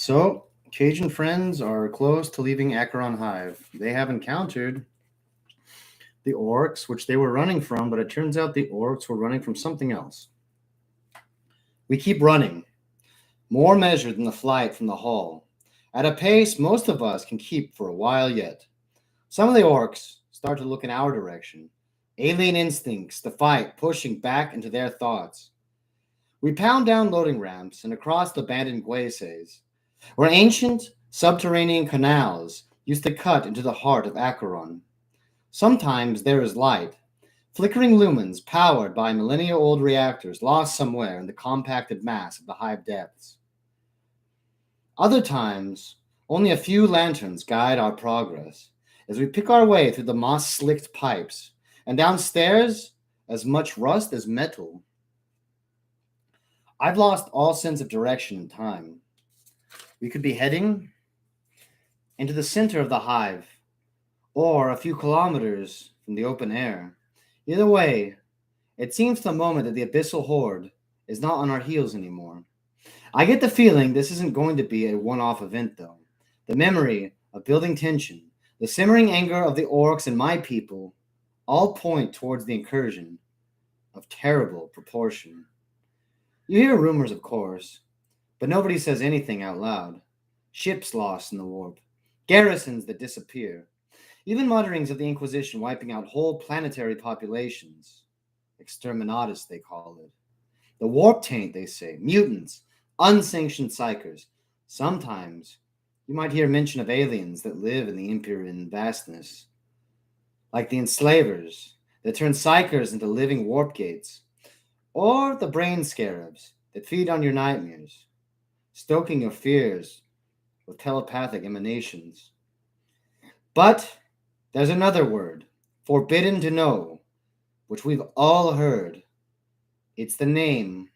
So, Cajun friends are close to leaving Acheron Hive. They have encountered the orcs, which they were running from, but it turns out the orcs were running from something else. We keep running, more measured than the flight from the hall, at a pace most of us can keep for a while yet. Some of the orcs start to look in our direction, alien instincts, the fight pushing back into their thoughts. We pound down loading ramps and across the abandoned glacis, where ancient subterranean canals used to cut into the heart of Acheron. Sometimes there is light, flickering lumens powered by millennia-old reactors lost somewhere in the compacted mass of the hive depths. Other times, only a few lanterns guide our progress as we pick our way through the moss-slicked pipes and downstairs as much rust as metal. I've lost all sense of direction and time. We could be heading into the center of the hive, or a few kilometers from the open air. Either way, it seems for the moment that the abyssal horde is not on our heels anymore. I get the feeling this isn't going to be a one-off event, though. The memory of building tension, the simmering anger of the orcs and my people, all point towards the incursion of terrible proportion. You hear rumors, of course, but nobody says anything out loud. Ships lost in the warp, garrisons that disappear, even mutterings of the Inquisition wiping out whole planetary populations. Exterminatus, they call it. The warp taint, they say. Mutants, unsanctioned psychers. Sometimes you might hear mention of aliens that live in the Empyrean vastness, like the enslavers that turn psychers into living warp gates, or the brain scarabs that feed on your nightmares, stoking your fears with telepathic emanations. But there's another word, forbidden to know, which we've all heard. It's the name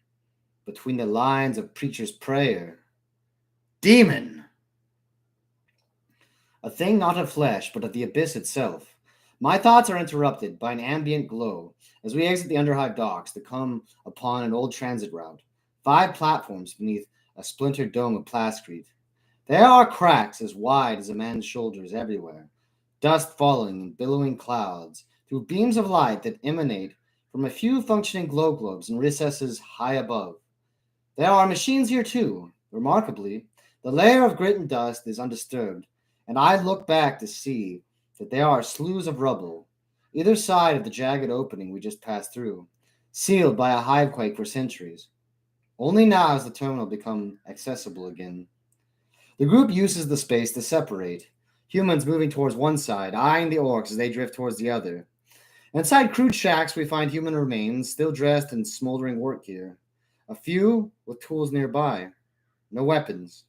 between the lines of Preacher's prayer. Demon! A thing not of flesh, but of the abyss itself. My thoughts are interrupted by an ambient glow as we exit the Underhive docks to come upon an old transit route. 5 platforms beneath a splintered dome of plascrete. There are cracks as wide as a man's shoulders everywhere, dust falling in billowing clouds through beams of light that emanate from a few functioning glow globes in recesses high above. There are machines here too. Remarkably, the layer of grit and dust is undisturbed, and I look back to see that there are sloughs of rubble, either side of the jagged opening we just passed through, sealed by a hivequake for centuries. Only now has the terminal become accessible again. The group uses the space to separate, humans moving towards one side, eyeing the orcs as they drift towards the other. Inside crude shacks, we find human remains, still dressed in smoldering work gear. A few with tools nearby. No weapons.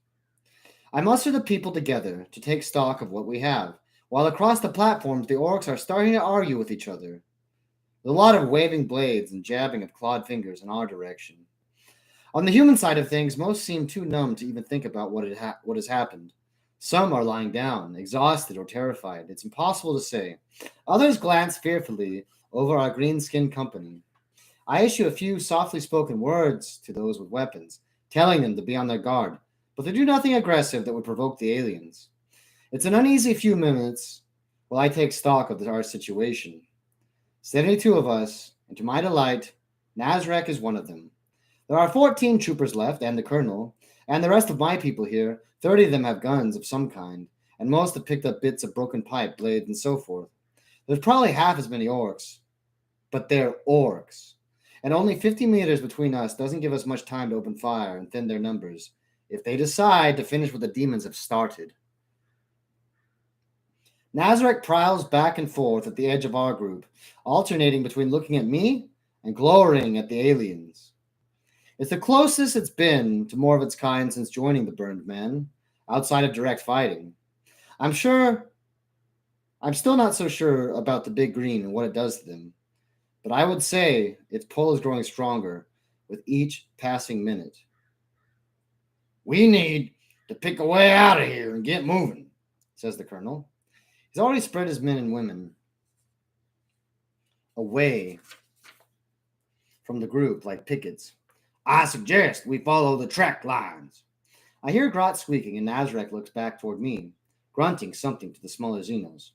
I muster the people together to take stock of what we have, while across the platforms the orcs are starting to argue with each other. There's a lot of waving blades and jabbing of clawed fingers in our direction. On the human side of things, most seem too numb to even think about what has happened. Some are lying down, exhausted or terrified. It's impossible to say. Others glance fearfully over our green-skinned company. I issue a few softly spoken words to those with weapons, telling them to be on their guard, but they do nothing aggressive that would provoke the aliens. It's an uneasy few minutes while I take stock of our situation. 72 of us, and to my delight, Nazarek is one of them. There are 14 troopers left, and the colonel, and the rest of my people here. 30 of them have guns of some kind, and most have picked up bits of broken pipe, blades, and so forth. There's probably half as many orcs, but they're orcs. And only 50 meters between us doesn't give us much time to open fire and thin their numbers, if they decide to finish what the demons have started. Nazarek prowls back and forth at the edge of our group, alternating between looking at me and glorying at the aliens. It's the closest it's been to more of its kind since joining the Burned Men, outside of direct fighting. I'm still not so sure about the Big Green and what it does to them, but I would say its pull is growing stronger with each passing minute. We need to pick a way out of here and get moving, says the colonel. He's already spread his men and women away from the group like pickets. I suggest we follow the track lines. I hear Grot squeaking, and Nazarek looks back toward me, grunting something to the smaller Xenos.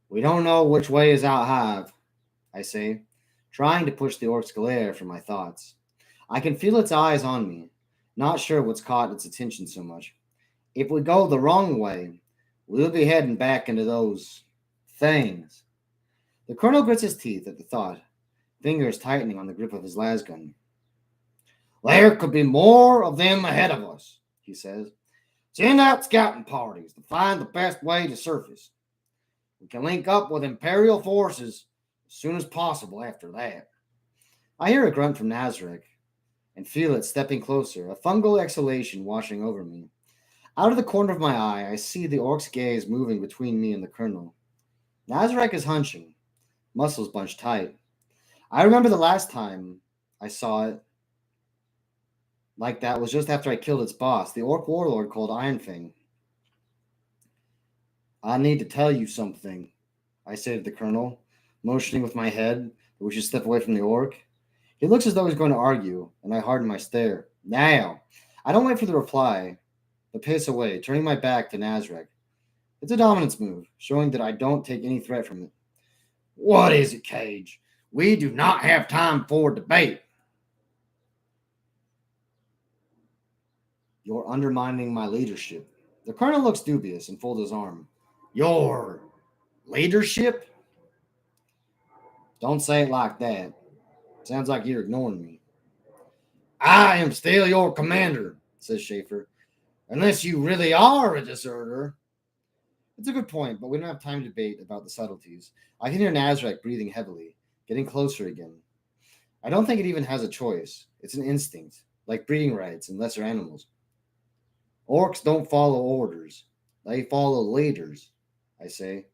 We don't know which way is out hive, I say, trying to push the orc's glare from my thoughts. I can feel its eyes on me, not sure what's caught its attention so much. If we go the wrong way, we'll be heading back into those things. The colonel grits his teeth at the thought, fingers tightening on the grip of his lasgun. There could be more of them ahead of us, he says. Send out scouting parties to find the best way to surface. We can link up with Imperial forces as soon as possible after that. I hear a grunt from Nazarek and feel it stepping closer, a fungal exhalation washing over me. Out of the corner of my eye, I see the orc's gaze moving between me and the colonel. Nazarek is hunching, muscles bunched tight. I remember the last time I saw it like that was just after I killed its boss, the orc warlord called Ironfang. I need to tell you something, I say to the colonel, motioning with my head that we should step away from the orc. He looks as though he's going to argue, and I harden my stare. Now! I don't wait for the reply, but pace away, turning my back to Nazarek. It's a dominance move, showing that I don't take any threat from it. What is it, Cage? We do not have time for debate. You're undermining my leadership. The colonel looks dubious and folds his arm. Your leadership? Don't say it like that. Sounds like you're ignoring me. I am still your commander, says Schaefer. Unless you really are a deserter. It's a good point, but we don't have time to debate about the subtleties. I can hear Nazarek breathing heavily, getting closer again. I don't think it even has a choice. It's an instinct, like breeding rights in lesser animals. Orcs don't follow orders. They follow leaders, I say.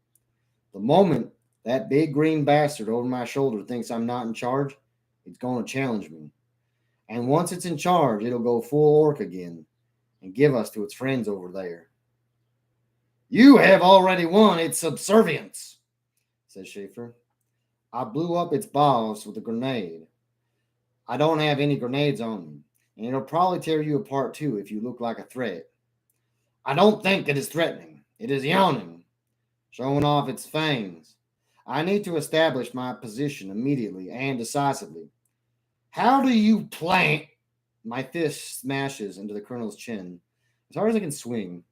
The moment that big green bastard over my shoulder thinks I'm not in charge, it's going to challenge me. And once it's in charge, it'll go full orc again and give us to its friends over there. You have already won its subservience, says Schaefer. I blew up its boss with a grenade. I don't have any grenades on me, and it'll probably tear you apart too if you look like a threat. I don't think it is threatening. It is yawning, showing off its fangs. I need to establish my position immediately and decisively. How do you plant? My fist smashes into the colonel's chin, as hard as I can swing.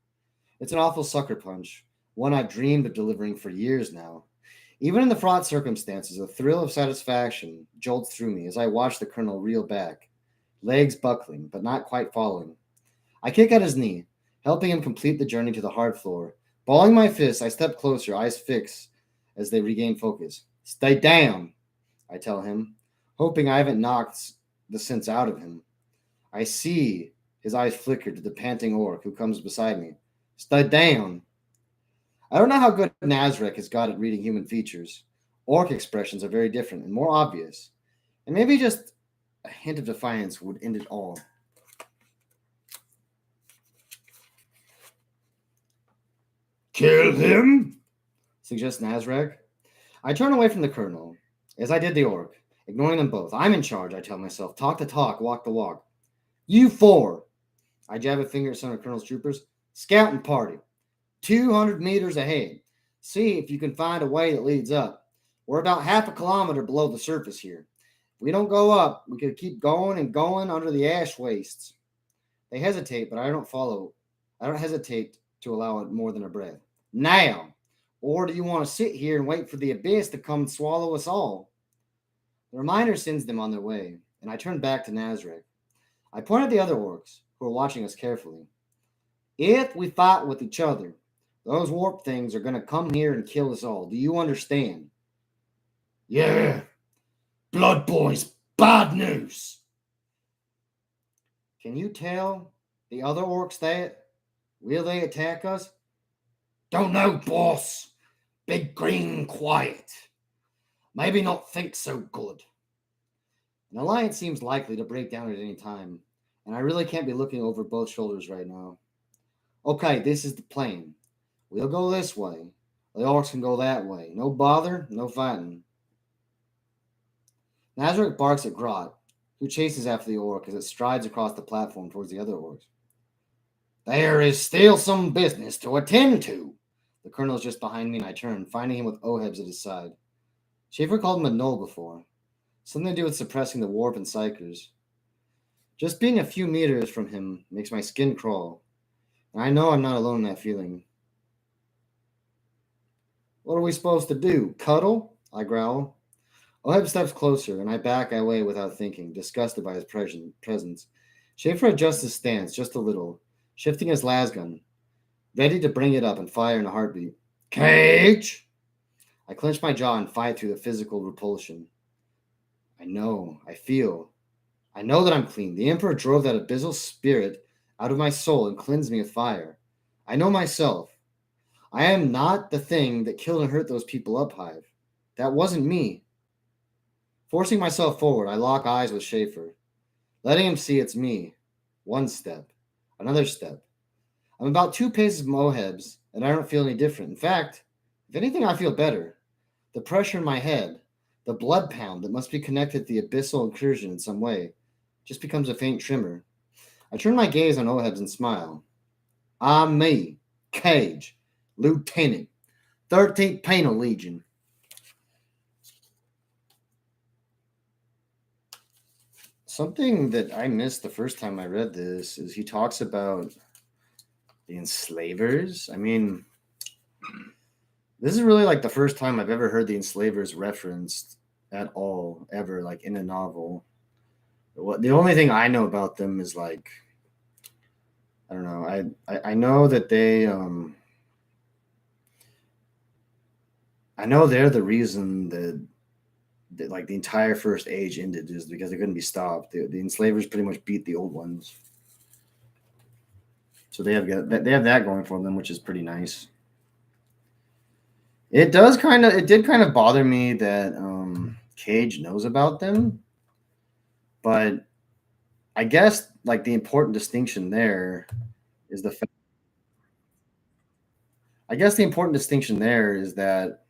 It's an awful sucker punch, one I've dreamed of delivering for years now. Even in the fraught circumstances, a thrill of satisfaction jolts through me as I watch the colonel reel back, legs buckling, but not quite falling. I kick at his knee, helping him complete the journey to the hard floor. Balling my fists, I step closer, eyes fixed as they regain focus. Stay down, I tell him, hoping I haven't knocked the sense out of him. I see his eyes flicker to the panting orc who comes beside me. Stay down. I don't know how good Nazarek has got at reading human features. Orc expressions are very different and more obvious. And maybe just a hint of defiance would end it all. Kill him, suggests Nazarek. I turn away from the colonel, as I did the orc, ignoring them both. I'm in charge, I tell myself. Talk the talk, walk the walk. You four. I jab a finger at some of the colonel's troopers. Scouting party. 200 meters ahead. See if you can find a way that leads up. We're about half a kilometer below the surface here. If we don't go up, we could keep going and going under the ash wastes. They hesitate, but I don't follow. I don't hesitate to allow it more than a breath. Now, or do you want to sit here and wait for the abyss to come and swallow us all? The reminder sends them on their way, and I turn back to Nazarek. I point at the other orcs, who are watching us carefully. If we fight with each other, those warp things are going to come here and kill us all. Do you understand? Yeah. Blood boys, bad news. Can you tell the other orcs that? Will they attack us? Don't know, boss. Big green quiet. Maybe not think so good. An alliance seems likely to break down at any time, and I really can't be looking over both shoulders right now. Okay, this is the plan. We'll go this way. The orcs can go that way. No bother, no fighting. Nazarek barks at Grot, who chases after the orc as it strides across the platform towards the other orcs. There is still some business to attend to. The colonel's just behind me, and I turn, finding him with Ohebs at his side. Schaefer called him a knoll before. Something to do with suppressing the warp and psychers. Just being a few meters from him makes my skin crawl. And I know I'm not alone in that feeling. What are we supposed to do? Cuddle? I growl. Oheb steps closer, and I back away without thinking, disgusted by his presence. Schaefer adjusts his stance just a little, shifting his lasgun, ready to bring it up and fire in a heartbeat. Cage! I clench my jaw and fight through the physical repulsion. I know, I know that I'm clean. The Emperor drove that abyssal spirit out of my soul and cleansed me with fire. I know myself. I am not the thing that killed and hurt those people up, Hive. That wasn't me. Forcing myself forward, I lock eyes with Schaefer, letting him see it's me. One step, another step. I'm about 2 paces from Ohebs, and I don't feel any different. In fact, if anything, I feel better. The pressure in my head, the blood pound that must be connected to the abyssal incursion in some way, just becomes a faint tremor. I turn my gaze on Ohebs and smile. I'm me, Cage, Lieutenant, 13th Penal Legion. Something that I missed the first time I read this is he talks about the enslavers. I mean, this is really like the first time I've ever heard the enslavers referenced at all, ever, like in a novel. The only thing I know about them is like, I don't know. I know that I know they're the reason that like the entire first age ended is because they couldn't be stopped. The enslavers pretty much beat the old ones, so they have that going for them, which is pretty nice. It did kind of bother me that Cage knows about them, but I guess like the important distinction there is the fact. I guess the important distinction there is that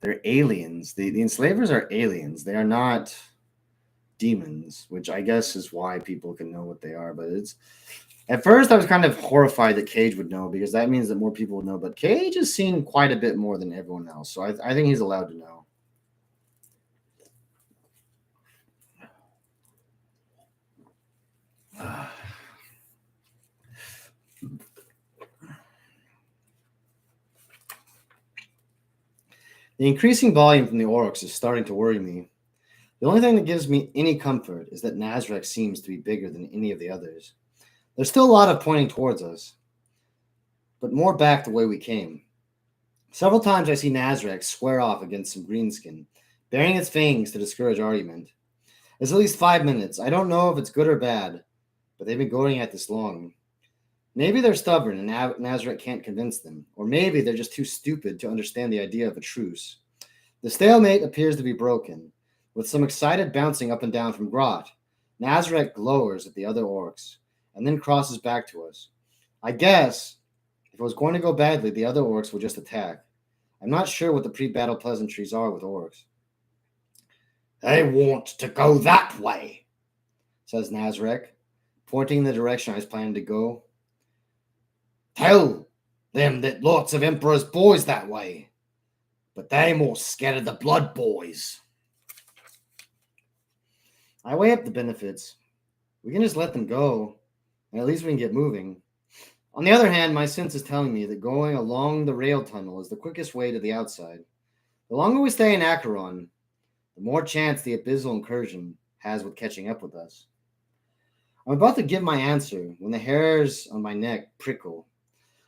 they're aliens. The enslavers are aliens. They are not demons, which I guess is why people can know what they are. But it's at first I was kind of horrified that Cage would know because that means that more people would know. But Cage has seen quite a bit more than everyone else, so I think he's allowed to know. The increasing volume from the orcs is starting to worry me. The only thing that gives me any comfort is that Nazareth seems to be bigger than any of the others. There's still a lot of pointing towards us, but more back the way we came. Several times I see Nazareth square off against some greenskin, baring its fangs to discourage argument. It's at least 5 minutes. I don't know if it's good or bad, but they've been going at this long. Maybe they're stubborn and Nazareth can't convince them, or maybe they're just too stupid to understand the idea of a truce. The stalemate appears to be broken, with some excited bouncing up and down from Grot. Nazareth glowers at the other orcs, and then crosses back to us. I guess if it was going to go badly, the other orcs will just attack. I'm not sure what the pre-battle pleasantries are with orcs. They want to go that way, says Nazareth, pointing in the direction I was planning to go. Tell them that lots of Emperor's boys that way, but they more scared of the Blood Boys. I weigh up the benefits. We can just let them go, and at least we can get moving. On the other hand, my sense is telling me that going along the rail tunnel is the quickest way to the outside. The longer we stay in Acheron, the more chance the abyssal incursion has with catching up with us. I'm about to give my answer when the hairs on my neck prickle.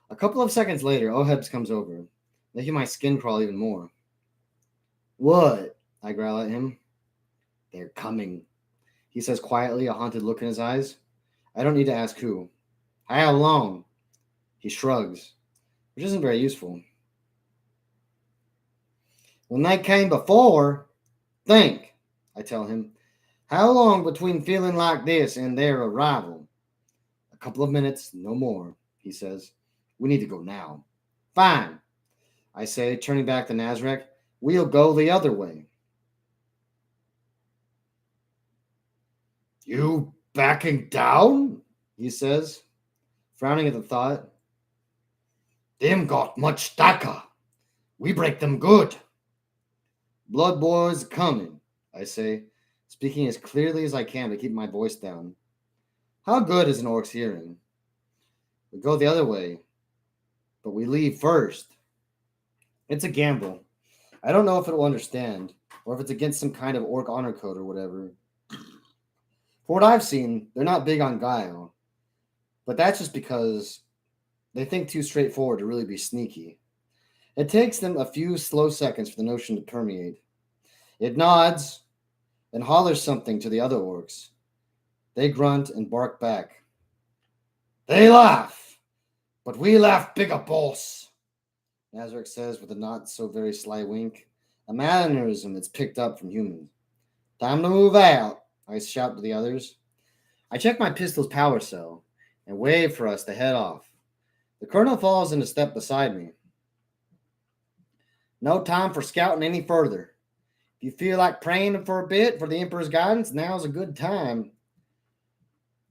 A couple of seconds later, Ohebs comes over, making my skin crawl even more. What? I growl at him. They're coming, he says quietly, a haunted look in his eyes. I don't need to ask who. How long? He shrugs, which isn't very useful. When they came before, think, I tell him. How long between feeling like this and their arrival? A couple of minutes, no more, he says. We need to go now. Fine, I say, turning back to Nazareth. We'll go the other way. You backing down? He says. Frowning at the thought. Them got much stacker. We break them good. Blood boys coming, I say, speaking as clearly as I can to keep my voice down. How good is an orc's hearing? We go the other way, but we leave first. It's a gamble. I don't know if it will understand, or if it's against some kind of orc honor code or whatever. For what I've seen, they're not big on guile, but that's just because they think too straightforward to really be sneaky. It takes them a few slow seconds for the notion to permeate. It nods and hollers something to the other orcs. They grunt and bark back. They laugh, but we laugh bigger, boss, Nazarick says with a not so very sly wink, a mannerism that's picked up from humans. Time to move out, I shout to the others. I check my pistol's power cell and wave for us to head off. The colonel falls into step beside me. No time for scouting any further. If you feel like praying for a bit for the Emperor's guidance, now's a good time.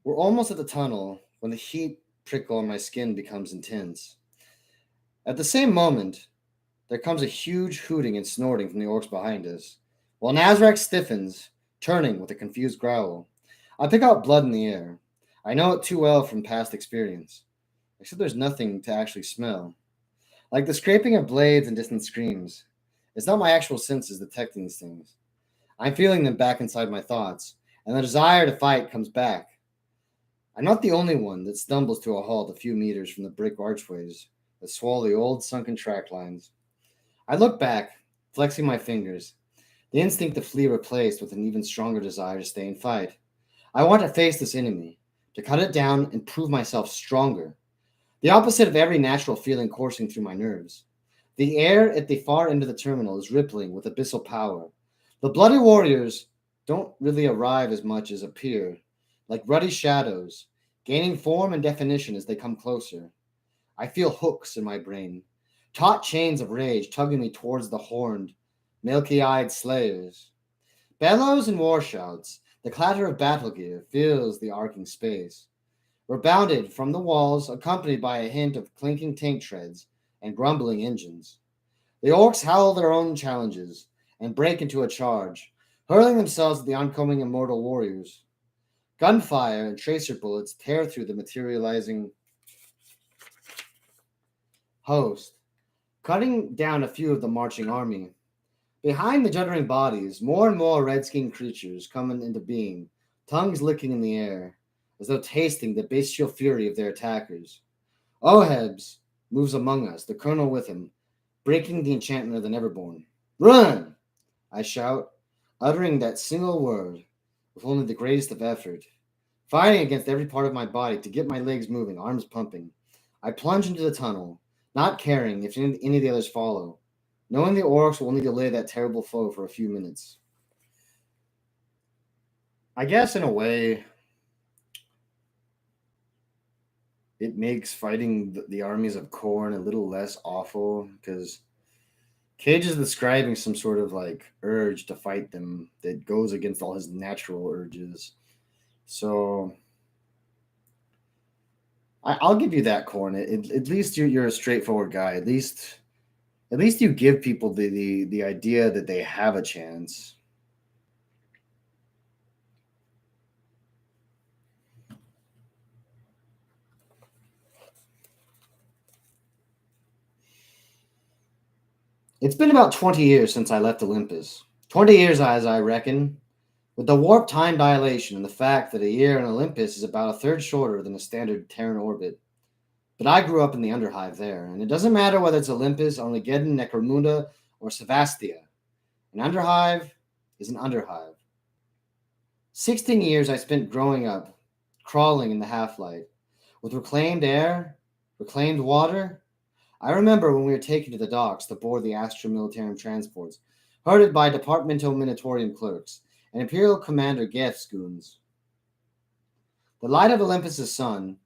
We're almost at the tunnel when the heat prickle on my skin becomes intense. At the same moment, there comes a huge hooting and snorting from the orcs behind us, while Nazrak stiffens, turning with a confused growl. I pick out blood in the air. I know it too well from past experience, except there's nothing to actually smell. Like the scraping of blades and distant screams, it's not my actual senses detecting these things. I'm feeling them back inside my thoughts, and the desire to fight comes back. I'm not the only one that stumbles to a halt a few meters from the brick archways that swallow the old sunken track lines. I look back, flexing my fingers, the instinct to flee replaced with an even stronger desire to stay and fight. I want to face this enemy, to cut it down and prove myself stronger. The opposite of every natural feeling coursing through my nerves. The air at the far end of the terminal is rippling with abyssal power. The bloody warriors don't really arrive as much as appear, like ruddy shadows, gaining form and definition as they come closer. I feel hooks in my brain, taut chains of rage tugging me towards the horned, milky-eyed slayers. Bellows and war shouts, the clatter of battle gear fills the arcing space. We're bounded from the walls, accompanied by a hint of clinking tank treads and grumbling engines. The orcs howl their own challenges and break into a charge, hurling themselves at the oncoming immortal warriors. Gunfire and tracer bullets tear through the materializing host, cutting down a few of the marching army. Behind the juddering bodies, more and more red-skinned creatures coming into being, tongues licking in the air, as though tasting the bestial fury of their attackers. Ohebs moves among us, the colonel with him, breaking the enchantment of the Neverborn. Run! I shout, uttering that single word with only the greatest of effort, fighting against every part of my body to get my legs moving, arms pumping. I plunge into the tunnel, not caring if any of the others follow, knowing the orcs will only delay that terrible foe for a few minutes. I guess in a way, it makes fighting the armies of Khorne a little less awful because Cage is describing some sort of like urge to fight them that goes against all his natural urges. So I'll give you that, Khorne. At least you're a straightforward guy. At least you give people the idea that they have a chance. It's been about 20 years since I left Olympus. 20 years, as I reckon, with the warp time dilation and the fact that a year in Olympus is about a third shorter than a standard Terran orbit. But I grew up in the Underhive there, and it doesn't matter whether it's Olympus, Armageddon, Necromunda, or Sevastia. An Underhive is an Underhive. 16 years I spent growing up, crawling in the half-light, with reclaimed air, reclaimed water. I remember when we were taken to the docks to board the Astra Militarum transports, herded by Departmental Minotaurian clerks and Imperial Commander Geth's goons. The light of Olympus's sun,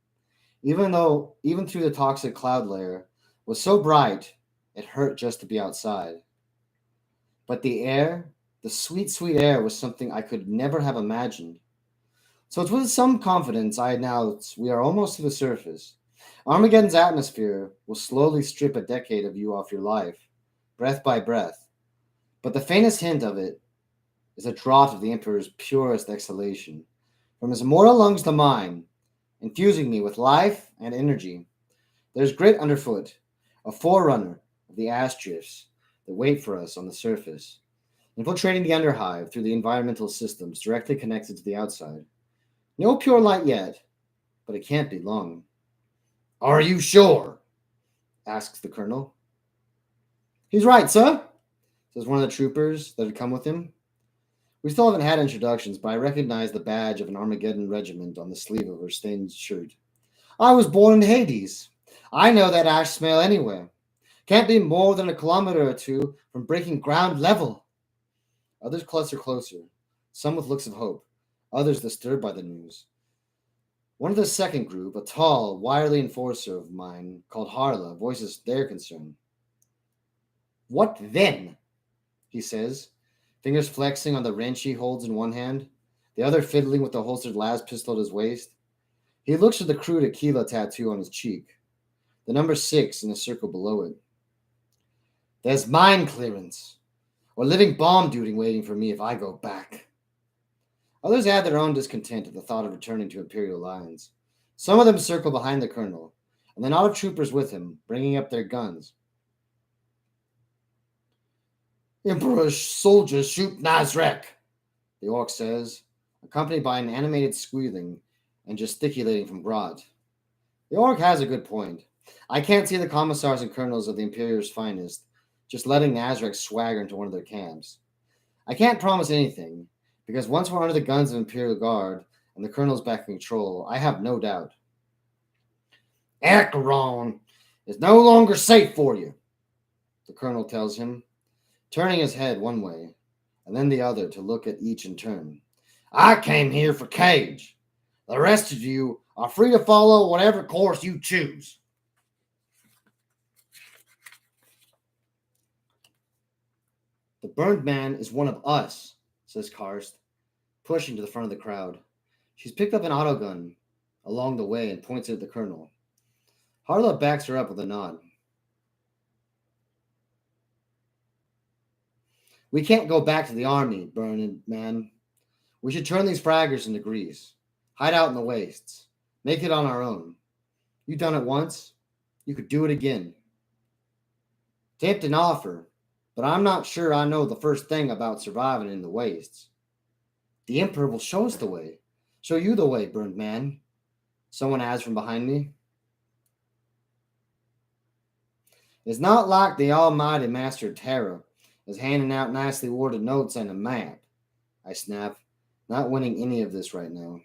even through the toxic cloud layer, was so bright it hurt just to be outside. But the air, the sweet, sweet air, was something I could never have imagined. So it's with some confidence I announce we are almost to the surface. Armageddon's atmosphere will slowly strip a decade of you off your life, breath by breath, but the faintest hint of it is a draught of the Emperor's purest exhalation. From his immortal lungs to mine, infusing me with life and energy, there's grit underfoot, a forerunner of the ash drifts that wait for us on the surface, infiltrating the underhive through the environmental systems directly connected to the outside. No pure light yet, but it can't be long. Are you sure? Asks the colonel. He's right, sir, says one of the troopers that had come with him. We still haven't had introductions, but I recognize the badge of an Armageddon regiment on the sleeve of her stained shirt. I was born in Hades. I know that ash smell anywhere. Can't be more than a kilometer or two from breaking ground level. Others cluster closer, some with looks of hope, others disturbed by the news. One of the second group, a tall, wiry enforcer of mine called Harla, voices their concern. What then? He says, fingers flexing on the wrench he holds in one hand, the other fiddling with the holstered las pistol at his waist. He looks at the crude Aquila tattoo on his cheek, the number 6 in a circle below it. There's mine clearance, or living bomb duty waiting for me if I go back. Others add their own discontent at the thought of returning to Imperial lines. Some of them circle behind the colonel, and the knot of troopers with him, bringing up their guns. Emperor's soldiers shoot Nazrek, the orc says, accompanied by an animated squealing and gesticulating from Grot. The orc has a good point. I can't see the commissars and colonels of the Imperial's finest just letting Nazrek swagger into one of their camps. I can't promise anything, because once we're under the guns of Imperial Guard and the colonel's back in control, I have no doubt. Acheron is no longer safe for you, the colonel tells him, turning his head one way and then the other to look at each in turn. I came here for Cage. The rest of you are free to follow whatever course you choose. The burned man is one of us, says Karst, pushing to the front of the crowd. She's picked up an autogun along the way and points it at the colonel. Harla backs her up with a nod. We can't go back to the army, burned man. We should turn these fraggers into grease. Hide out in the wastes. Make it on our own. You've done it once. You could do it again. Tempting offer, but I'm not sure I know the first thing about surviving in the wastes. The Emperor will show us the way. Show you the way, burned man. Someone adds from behind me. It's not like the almighty Master Terra is handing out nicely worded notes and a map. I snap, not winning any of this right now.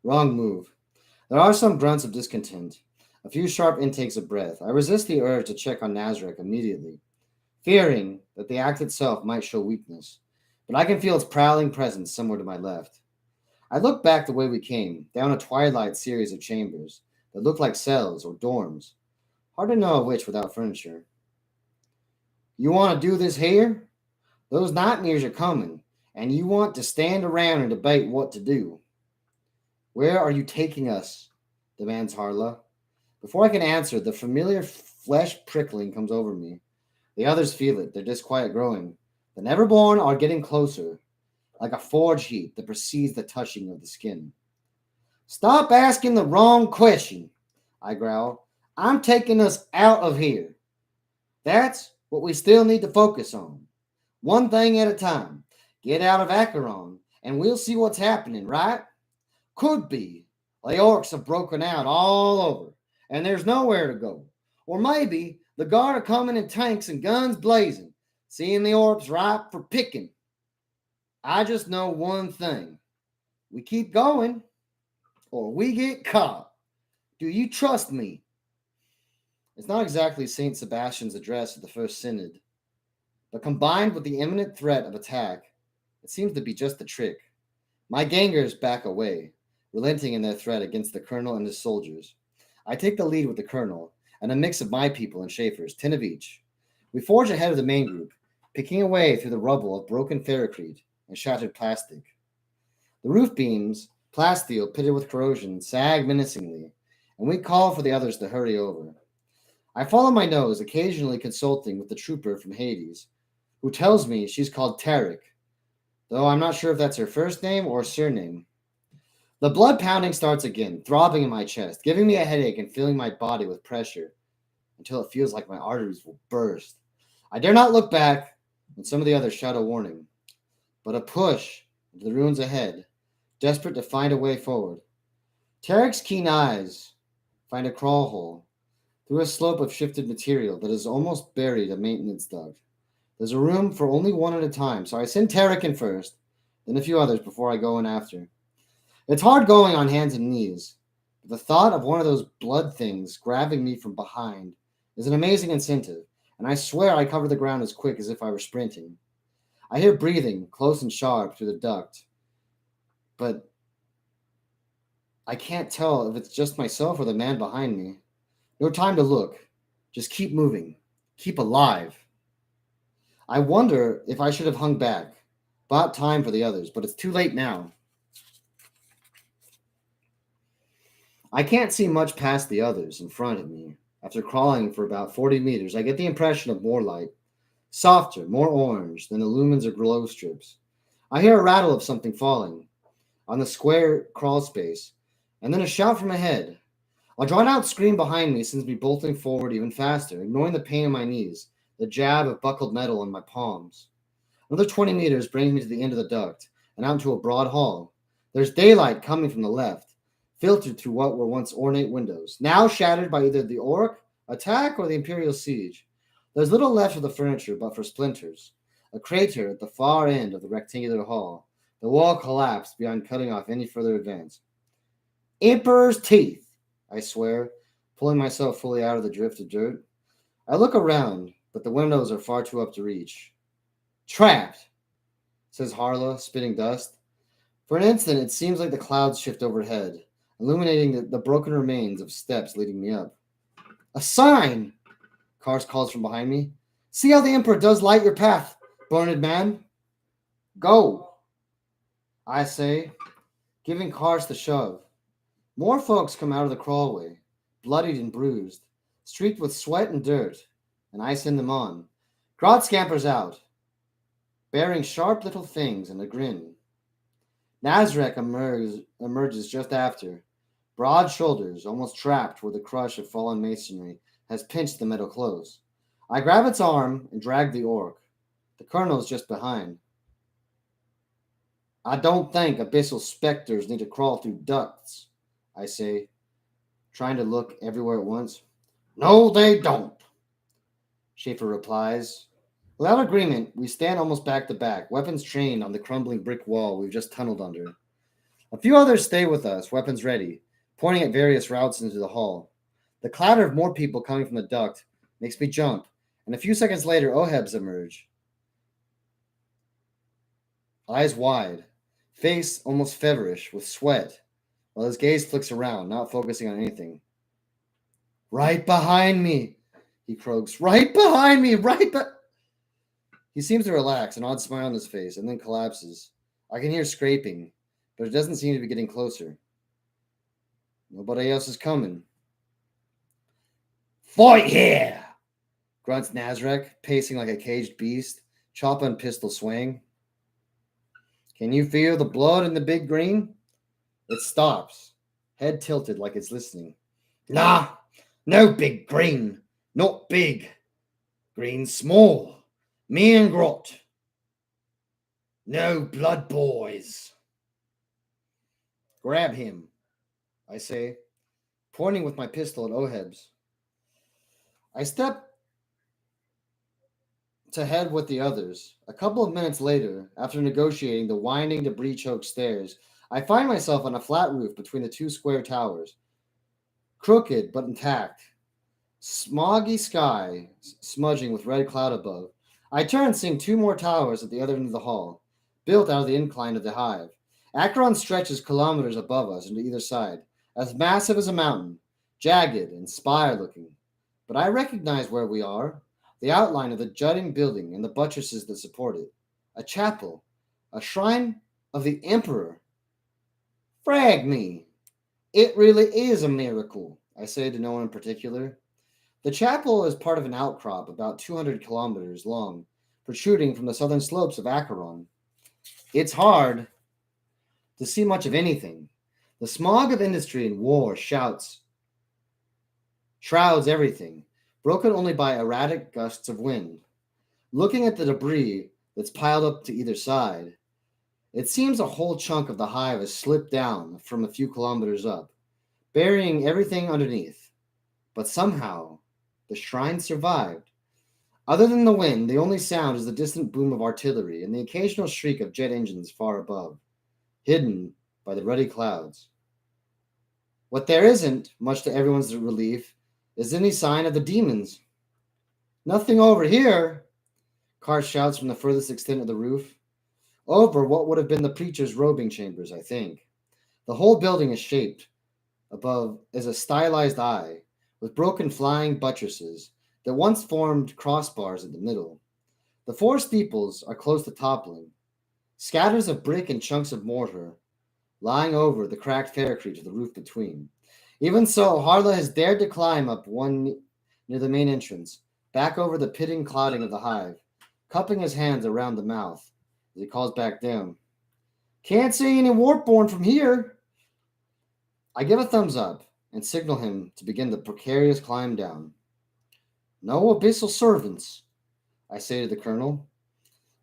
Wrong move. There are some grunts of discontent, a few sharp intakes of breath. I resist the urge to check on Nazarek immediately, fearing that the act itself might show weakness, but I can feel its prowling presence somewhere to my left. I look back the way we came, down a twilight series of chambers that look like cells or dorms, hard to know which without furniture. You want to do this here? Those nightmares are coming, and you want to stand around and debate what to do. Where are you taking us? Demands Harla. Before I can answer, the familiar flesh prickling comes over me. The others feel it, their disquiet growing. The Neverborn are getting closer, like a forge heat that precedes the touching of the skin. Stop asking the wrong question, I growl. I'm taking us out of here. That's what we still need to focus on. One thing at a time. Get out of Acheron, and we'll see what's happening, right? Could be the orcs have broken out all over, and there's nowhere to go. Or maybe the guard are coming in tanks and guns blazing, seeing the orcs ripe for picking. I just know one thing. We keep going, or we get caught. Do you trust me? It's not exactly St. Sebastian's address at the First Synod, but combined with the imminent threat of attack, it seems to be just the trick. My gangers back away, relenting in their threat against the colonel and his soldiers. I take the lead with the colonel and a mix of my people and Schaefer's, 10 of each. We forge ahead of the main group, picking away through the rubble of broken ferrocrete and shattered plastic. The roof beams, plasteel pitted with corrosion, sag menacingly, and we call for the others to hurry over. I follow my nose, occasionally consulting with the trooper from Hades, who tells me she's called Tarek, though I'm not sure if that's her first name or surname. The blood pounding starts again, throbbing in my chest, giving me a headache and filling my body with pressure until it feels like my arteries will burst. I dare not look back when some of the others shout a warning, but a push into the ruins ahead, desperate to find a way forward. Tarek's keen eyes find a crawl hole through a slope of shifted material that is almost buried a maintenance dug. There's a room for only one at a time, so I send Tarek in first, then a few others before I go in after. It's hard going on hands and knees, but the thought of one of those blood things grabbing me from behind is an amazing incentive, and I swear I cover the ground as quick as if I were sprinting. I hear breathing, close and sharp, through the duct, but I can't tell if it's just myself or the man behind me. No time to look. Just keep moving. Keep alive. I wonder if I should have hung back. Bought time for the others, but it's too late now. I can't see much past the others in front of me. After crawling for about 40 meters, I get the impression of more light. Softer, more orange than the lumens or glow strips. I hear a rattle of something falling on the square crawl space, and then a shout from ahead. A drawn-out scream behind me sends me bolting forward even faster, ignoring the pain in my knees, the jab of buckled metal in my palms. Another 20 meters brings me to the end of the duct and out into a broad hall. There's daylight coming from the left, filtered through what were once ornate windows, now shattered by either the Orc attack or the Imperial siege. There's little left of the furniture but for splinters. A crater at the far end of the rectangular hall. The wall collapsed beyond cutting off any further advance. Emperor's teeth, I swear, pulling myself fully out of the drift of dirt. I look around, but the windows are far too up to reach. Trapped, says Harla, spitting dust. For an instant, it seems like the clouds shift overhead, illuminating the broken remains of steps leading me up. A sign! Kars calls from behind me. See how the Emperor does light your path, burned man. Go, I say, giving Kars the shove. More folks come out of the crawlway, bloodied and bruised, streaked with sweat and dirt, and I send them on. Grot scampers out, bearing sharp little things and a grin. Nazarek emerges just after, broad shoulders, almost trapped where the crush of fallen masonry has pinched the metal close. I grab its arm and drag the Orc. The Colonel's just behind. I don't think abyssal specters need to crawl through ducts, I say, trying to look everywhere at once. No, they don't, Schaefer replies. Without agreement, we stand almost back to back, weapons trained on the crumbling brick wall we've just tunneled under. A few others stay with us, weapons ready, pointing at various routes into the hall. The clatter of more people coming from the duct makes me jump, and a few seconds later, Ohebs emerge. Eyes wide, face almost feverish with sweat, while his gaze flicks around, not focusing on anything. Right behind me, he croaks. Right behind me, He seems to relax, an odd smile on his face, and then collapses. I can hear scraping, but it doesn't seem to be getting closer. Nobody else is coming. Fight here, grunts Nazarek, pacing like a caged beast, chop and pistol swaying. Can you feel the blood in the big green? It stops, head tilted like it's listening. Nah, no big green, not big. Green small, me and Grot. No blood boys. Grab him, I say, pointing with my pistol at Ohebs. I step to head with the others. A couple of minutes later, after negotiating the winding, debris-choked stairs, I find myself on a flat roof between the two square towers. Crooked but intact. Smoggy sky smudging with red cloud above. I turn seeing two more towers at the other end of the hall, built out of the incline of the hive. Acheron stretches kilometers above us and to either side, as massive as a mountain, jagged and spire-looking. But I recognize where we are, the outline of the jutting building and the buttresses that support it. A chapel, a shrine of the Emperor. Frag me, it really is a miracle, I say to no one in particular. The chapel is part of an outcrop about 200 kilometers long, protruding from the southern slopes of Acheron. It's hard to see much of anything. The smog of industry and war shrouds everything, broken only by erratic gusts of wind. Looking at the debris that's piled up to either side, it seems a whole chunk of the hive has slipped down from a few kilometers up, burying everything underneath. But somehow, the shrine survived. Other than the wind, the only sound is the distant boom of artillery and the occasional shriek of jet engines far above, hidden by the ruddy clouds. What there isn't, much to everyone's relief, is any sign of the demons. Nothing over here, Carr shouts from the furthest extent of the roof. Over what would have been the preacher's robing chambers, I think. The whole building is shaped above as a stylized eye, with broken flying buttresses that once formed crossbars in the middle. The four steeples are close to toppling, scatters of brick and chunks of mortar lying over the cracked faircrete to the roof between. Even so, Harla has dared to climb up one near the main entrance, back over the pitting clouding of the hive, cupping his hands around the mouth as he calls back down. Can't see any warpborn from here. I give a thumbs up and signal him to begin the precarious climb down. No abyssal servants, I say to the colonel.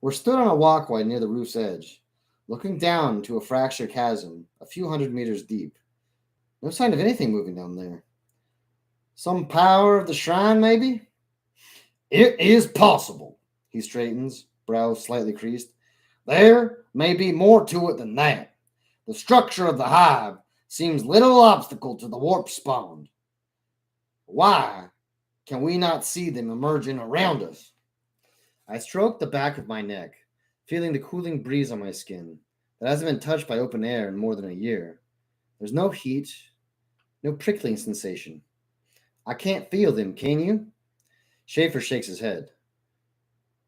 We're stood on a walkway near the roof's edge, looking down to a fractured chasm a few hundred meters deep. No sign of anything moving down there. Some power of the shrine, maybe? It is possible, he straightens, brow slightly creased. There may be more to it than that. The structure of the hive seems little obstacle to the warp spawned. Why can we not see them emerging around us? I stroke the back of my neck, feeling the cooling breeze on my skin that hasn't been touched by open air in more than a year. There's no heat, no prickling sensation. I can't feel them, can you? Schaefer shakes his head.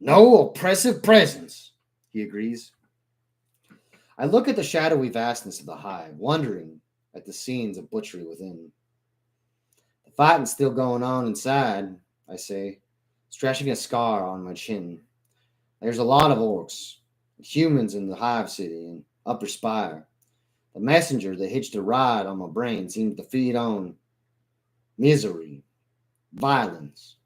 No oppressive presence, he agrees. I look at the shadowy vastness of the hive, wondering at the scenes of butchery within. The fighting's still going on inside, I say, stretching a scar on my chin. There's a lot of orcs, humans in the hive city and upper spire. The messenger that hitched a ride on my brain seems to feed on misery, violence.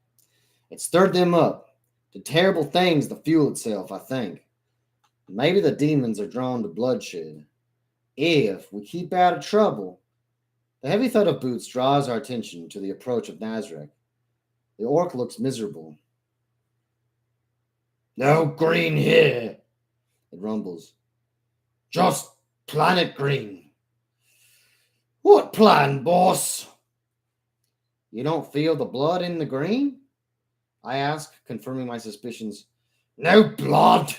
It stirred them up to terrible things to fuel itself, I think. Maybe the demons are drawn to bloodshed. If we keep out of trouble, the heavy thud of boots draws our attention to the approach of Nazareth. The orc looks miserable. No green here, it rumbles. Just planet green. What plan, boss? You don't feel the blood in the green? I ask, confirming my suspicions. No blood.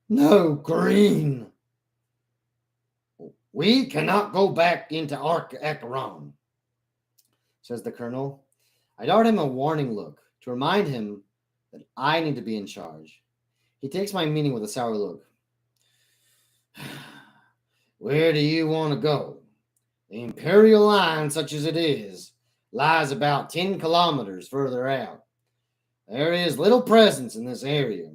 No green. We cannot go back into Acheron, says the colonel. I dart him a warning look to remind him that I need to be in charge. He takes my meaning with a sour look. Where do you want to go? The Imperial line, such as it is, lies about 10 kilometers further out. There is little presence in this area.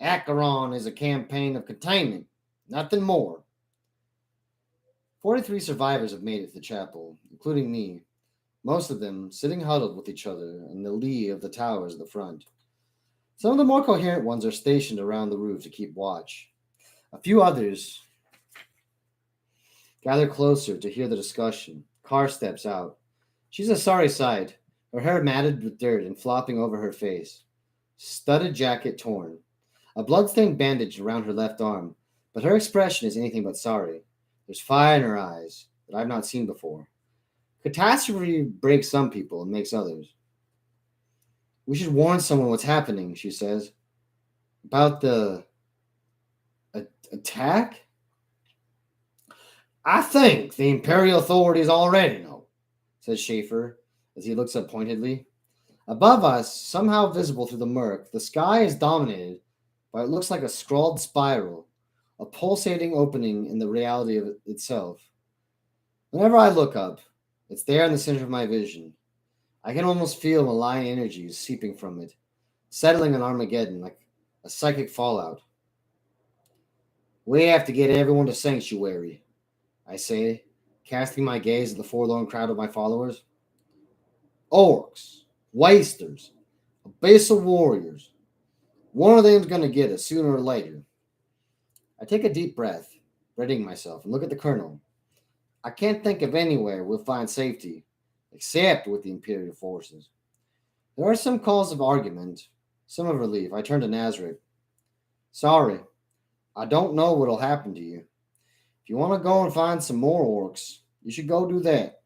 Acheron is a campaign of containment, nothing more. 43 survivors have made it to the chapel, including me, most of them sitting huddled with each other in the lee of the towers at the front. Some of the more coherent ones are stationed around the roof to keep watch. A few others gather closer to hear the discussion. Carr steps out. She's a sorry sight, her hair matted with dirt and flopping over her face. Studded jacket torn. A blood-stained bandage around her left arm, but her expression is anything but sorry. There's fire in her eyes that I've not seen before. Catastrophe breaks some people and makes others. We should warn someone what's happening, she says. About the attack? I think the Imperial authorities already know, says Schaefer as he looks up pointedly. Above us, somehow visible through the murk, the sky is dominated by what looks like a scrawled spiral, a pulsating opening in the reality of itself. Whenever I look up, It's there in the center of my vision. I can almost feel malign energies seeping from it, settling on Armageddon like a psychic fallout. We have to get everyone to sanctuary, I say, casting my gaze at the forlorn crowd of my followers. Orcs, wasters, abyssal warriors. One of them's gonna get us sooner or later. I take a deep breath, readying myself, and look at the colonel. I can't think of anywhere we'll find safety, except with the Imperial forces. There are some calls of argument, some of relief. I turn to Nazarick. Sorry, I don't know what'll happen to you. If you want to go and find some more orcs, you should go do that.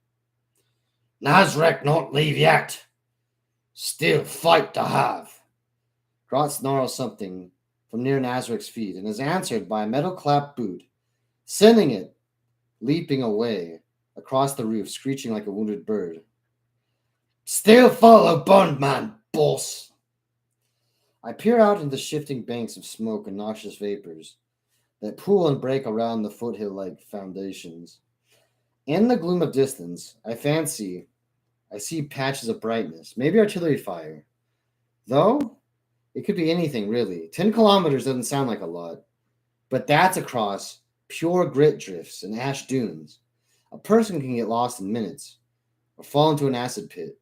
Nazarick not leave yet. Still fight to have. Grot snarls something from near Nazarick's feet and is answered by a metal clapped boot, sending it leaping away across the roof, screeching like a wounded bird. Still follow Bondman, boss. I peer out into the shifting banks of smoke and noxious vapors that pool and break around the foothill-like foundations. In the gloom of distance, I see patches of brightness, maybe artillery fire. Though, it could be anything, really. 10 kilometers doesn't sound like a lot, but that's across pure grit drifts and ash dunes. A person can get lost in minutes, or fall into an acid pit,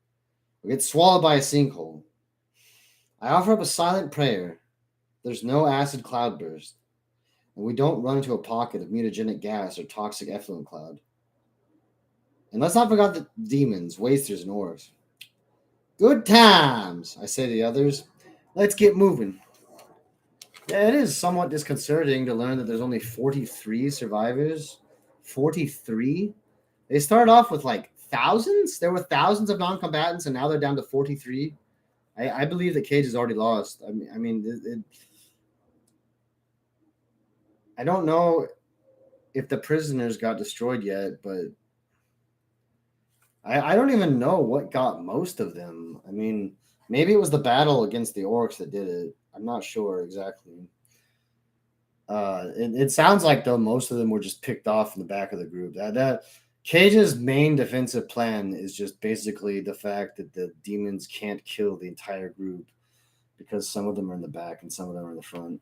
or get swallowed by a sinkhole. I offer up a silent prayer. There's no acid cloudburst, and we don't run into a pocket of mutagenic gas or toxic effluent cloud. And let's not forget the demons, wasters, and orcs. Good times, I say to the others. Let's get moving. Yeah, it is somewhat disconcerting to learn that there's only 43 survivors. 43? They started off with like thousands. There were thousands of non-combatants, and now they're down to 43. I believe that Cage is already lost. I don't know if the prisoners got destroyed yet, but I don't even know what got most of them. I mean, maybe it was the battle against the orcs that did it. I'm not sure exactly. It sounds like though most of them were just picked off in the back of the group. That Cage's main defensive plan is just basically the fact that the demons can't kill the entire group because some of them are in the back and some of them are in the front.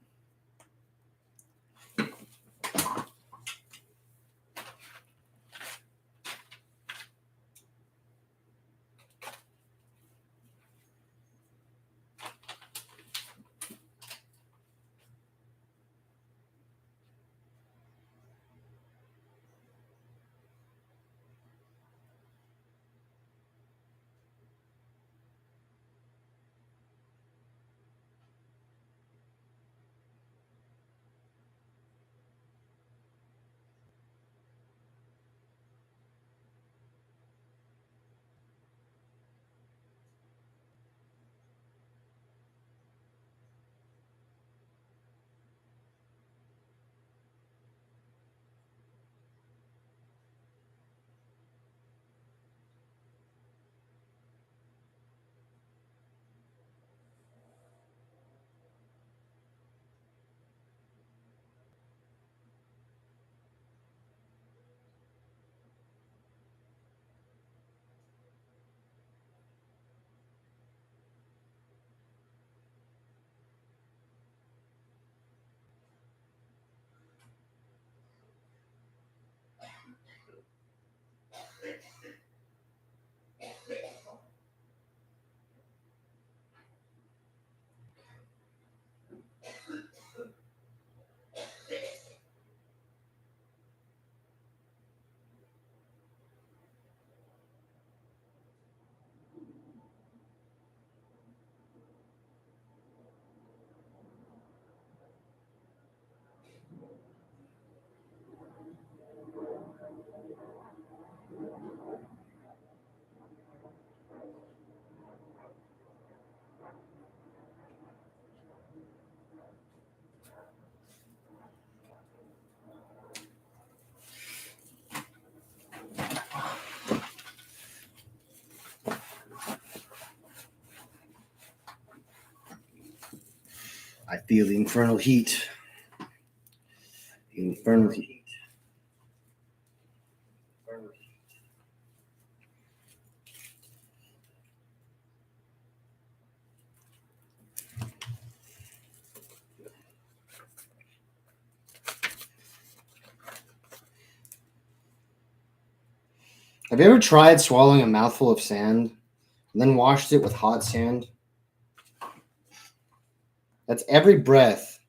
I feel the infernal heat. The infernal heat. Have you ever tried swallowing a mouthful of sand and then washed it with hot sand? That's every breath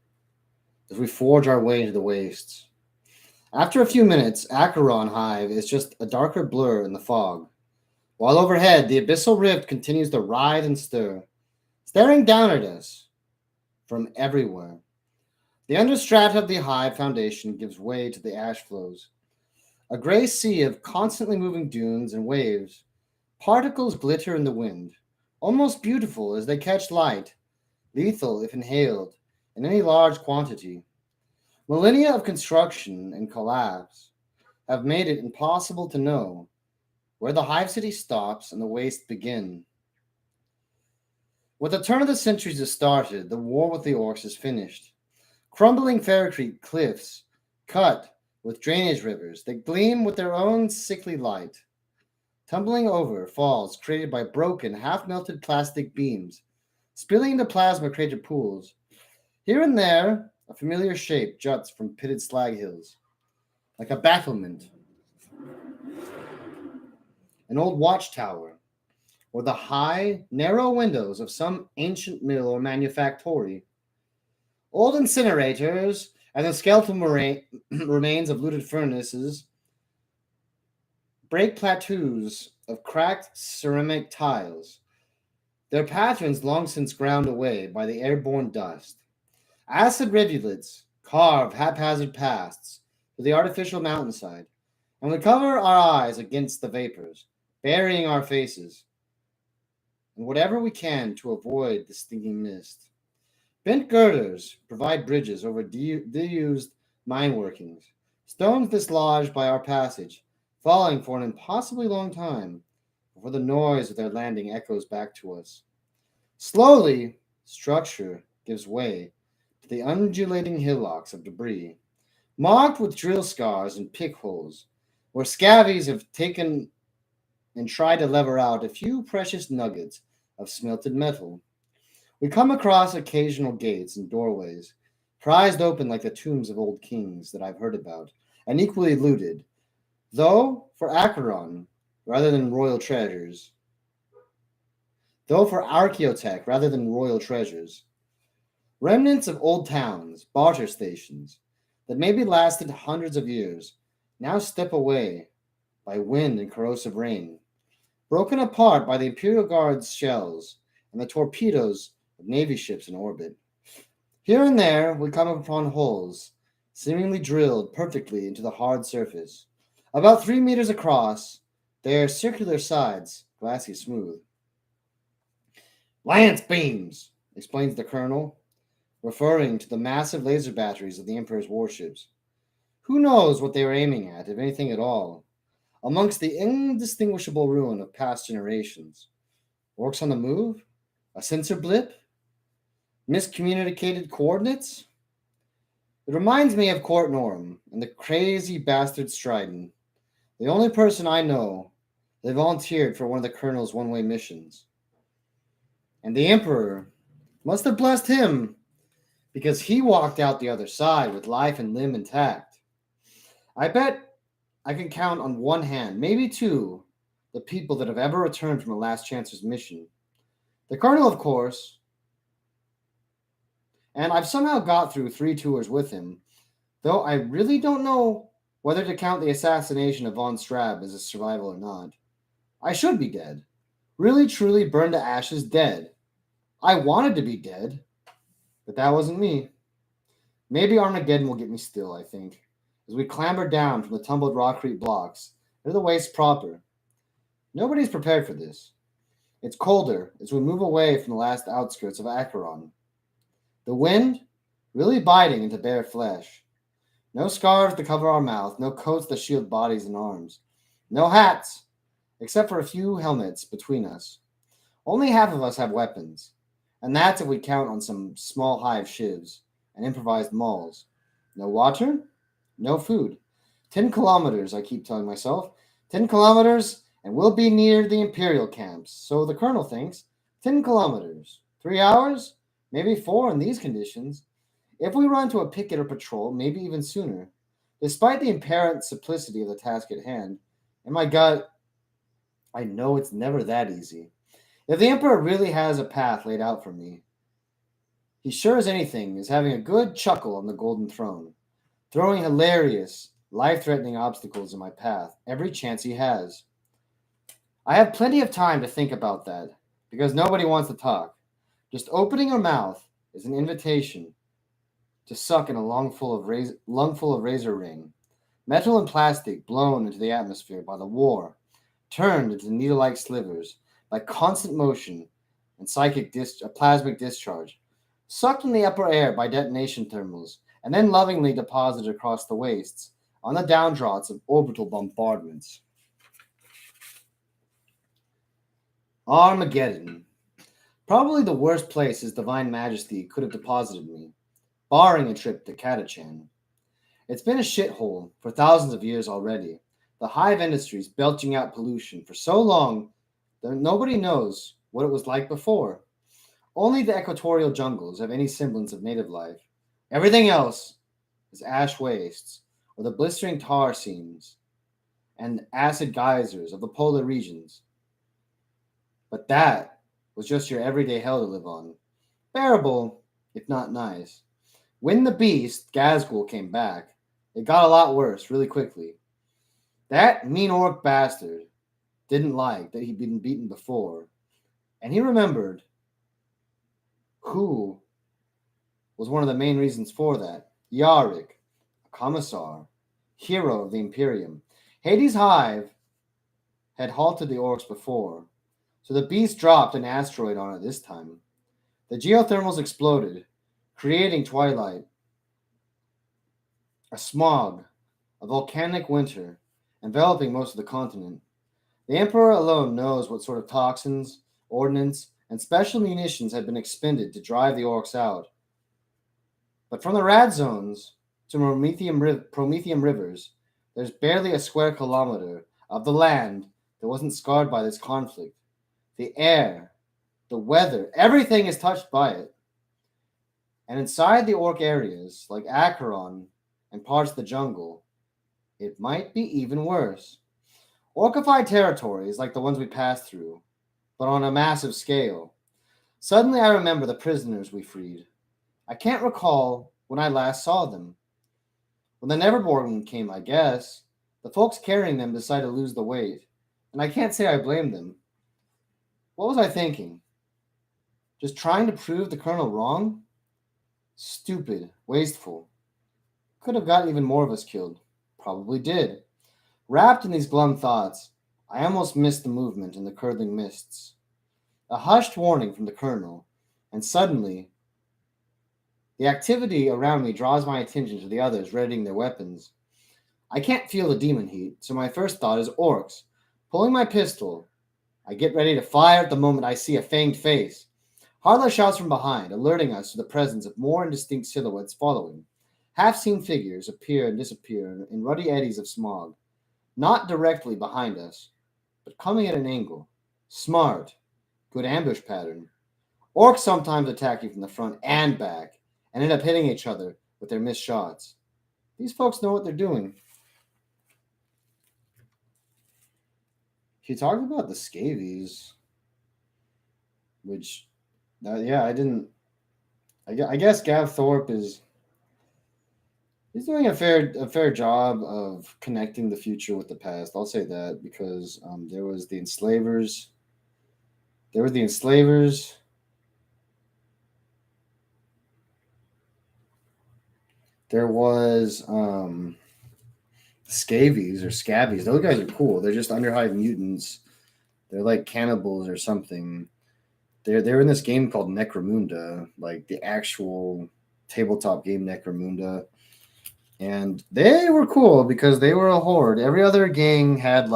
as we forge our way into the wastes. After a few minutes, Acheron Hive is just a darker blur in the fog, while overhead the abyssal rift continues to writhe and stir, staring down at us from everywhere. The understrata of the hive foundation gives way to the ash flows, a gray sea of constantly moving dunes and waves. Particles glitter in the wind, almost beautiful as they catch light, lethal if inhaled in any large quantity. Millennia of construction and collapse have made it impossible to know where the hive city stops and the waste begin. With the turn of the centuries has started, the war with the orcs is finished. Crumbling Faircrete cliffs, cut with drainage rivers that gleam with their own sickly light. Tumbling over falls created by broken, half-melted plastic beams, spilling into plasma crater pools. Here and there, a familiar shape juts from pitted slag hills, like a battlement, an old watchtower, or the high, narrow windows of some ancient mill or manufactory. Old incinerators and the skeletal remains of looted furnaces break plateaus of cracked ceramic tiles, their patterns long since ground away by the airborne dust. Acid rivulets carve haphazard paths to the artificial mountainside, and we cover our eyes against the vapors, burying our faces, and whatever we can to avoid the stinging mist. Bent girders provide bridges over disused mine workings, stones dislodged by our passage, falling for an impossibly long time before the noise of their landing echoes back to us. Slowly, structure gives way to the undulating hillocks of debris, marked with drill scars and pick holes, where scavies have taken and tried to lever out a few precious nuggets of smelted metal. We come across occasional gates and doorways, prized open like the tombs of old kings that I've heard about, and equally looted, though for Acheron rather than royal treasures. Though for archaeotech rather than royal treasures. Remnants of old towns, barter stations, that maybe lasted hundreds of years, now step away by wind and corrosive rain, broken apart by the Imperial Guard's shells and the torpedoes of Navy ships in orbit. Here and there we come upon holes, seemingly drilled perfectly into the hard surface. About 3 meters across, their circular sides glassy smooth. Lance beams, explains the colonel, referring to the massive laser batteries of the Emperor's warships. Who knows what they were aiming at, if anything at all, amongst the indistinguishable ruin of past generations? Orcs on the move? A sensor blip? Miscommunicated coordinates? It reminds me of Court Norm and the crazy bastard Stridon, the only person I know that volunteered for one of the colonel's one-way missions. And the Emperor must have blessed him because he walked out the other side with life and limb intact. I bet I can count on one hand, maybe two, the people that have ever returned from a Last Chancer's mission. The Colonel, of course, and I've somehow got through 3 tours with him, though I really don't know whether to count the assassination of von Strab as a survival or not. I should be dead. Really, truly burned to ashes, dead. I wanted to be dead, but that wasn't me. Maybe Armageddon will get me still, I think, as we clamber down from the tumbled rockcrete blocks to the waste proper. Nobody's prepared for this. It's colder as we move away from the last outskirts of Acheron. The wind really biting into bare flesh. No scarves to cover our mouth, no coats to shield bodies and arms. No hats, except for a few helmets between us. Only half of us have weapons, and that's if we count on some small hive shivs and improvised mauls. No water, no food. 10 kilometers, I keep telling myself. 10 kilometers, and we'll be near the Imperial camps. So the Colonel thinks. 10 kilometers. 3 hours? Maybe 4 in these conditions. If we run to a picket or patrol, maybe even sooner. Despite the apparent simplicity of the task at hand, in my gut, I know it's never that easy. If the Emperor really has a path laid out for me, he sure as anything is having a good chuckle on the golden throne, throwing hilarious, life threatening obstacles in my path every chance he has. I have plenty of time to think about that, because nobody wants to talk. Just opening your mouth is an invitation to suck in a lungful of razor ring, metal and plastic blown into the atmosphere by the war, turned into needle-like slivers by constant motion and plasmic discharge, sucked in the upper air by detonation thermals, and then lovingly deposited across the wastes on the downdrafts of orbital bombardments. Armageddon. Probably the worst place His Divine Majesty could have deposited me, barring a trip to Catachan. It's been a shithole for thousands of years already. The hive industries belching out pollution for so long that nobody knows what it was like before. Only the equatorial jungles have any semblance of native life. Everything else is ash wastes, or the blistering tar seams and acid geysers of the polar regions. But that was just your everyday hell to live on. Bearable, if not nice. When the beast, Gazgul, came back, it got a lot worse really quickly. That mean orc bastard didn't like that he'd been beaten before, and he remembered who was one of the main reasons for that. Yarick, a commissar, hero of the Imperium. Hades' hive had halted the orcs before, so the beast dropped an asteroid on it this time. The geothermals exploded, creating twilight, a smog, a volcanic winter, enveloping most of the continent. The Emperor alone knows what sort of toxins, ordnance, and special munitions had been expended to drive the orcs out. But from the rad zones to Prometheum rivers, there's barely a square kilometer of the land that wasn't scarred by this conflict. The air, the weather, everything is touched by it. And inside the orc areas, like Acheron and parts of the jungle, it might be even worse. Orcified territories like the ones we passed through, but on a massive scale. Suddenly I remember the prisoners we freed. I can't recall when I last saw them. When the Neverborn came, I guess, the folks carrying them decided to lose the weight, and I can't say I blame them. What was I thinking? Just trying to prove the Colonel wrong? Stupid, wasteful. Could have got even more of us killed. Probably did. Wrapped in these glum thoughts, I almost missed the movement in the curdling mists. A hushed warning from the Colonel, and suddenly the activity around me draws my attention to the others readying their weapons. I can't feel the demon heat, so my first thought is orcs. Pulling my pistol, I get ready to fire at the moment I see a fanged face. Harla shouts from behind, alerting us to the presence of more indistinct silhouettes following. Half-seen figures appear and disappear in ruddy eddies of smog, not directly behind us, but coming at an angle. Smart. Good ambush pattern. Orcs sometimes attack you from the front and back, and end up hitting each other with their missed shots. These folks know what they're doing. He talked about the scabies, which, yeah, I didn't. I guess Gav Thorpe he's doing a fair job of connecting the future with the past. I'll say that because there was the enslavers. There were the enslavers. There was scabies or scabbies. Those guys are cool. They're just underhive mutants. They're like cannibals or something. They're in this game called Necromunda, like the actual tabletop game Necromunda. And they were cool because they were a horde. Every other gang had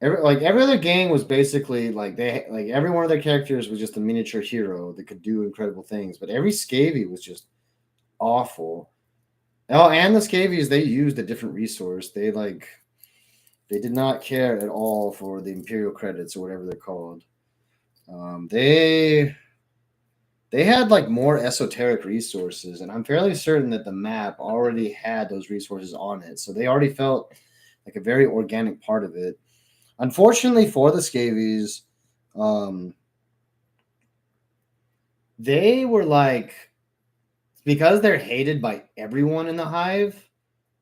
every other gang was basically every one of their characters was just a miniature hero that could do incredible things. But every scabby was just awful. Oh, and the scabies, they used a different resource. They did not care at all for the Imperial credits or whatever they're called. They had like more esoteric resources, and I'm fairly certain that the map already had those resources on it. So they already felt like a very organic part of it. Unfortunately for the scabies, um, they were like, because they're hated by everyone in the hive,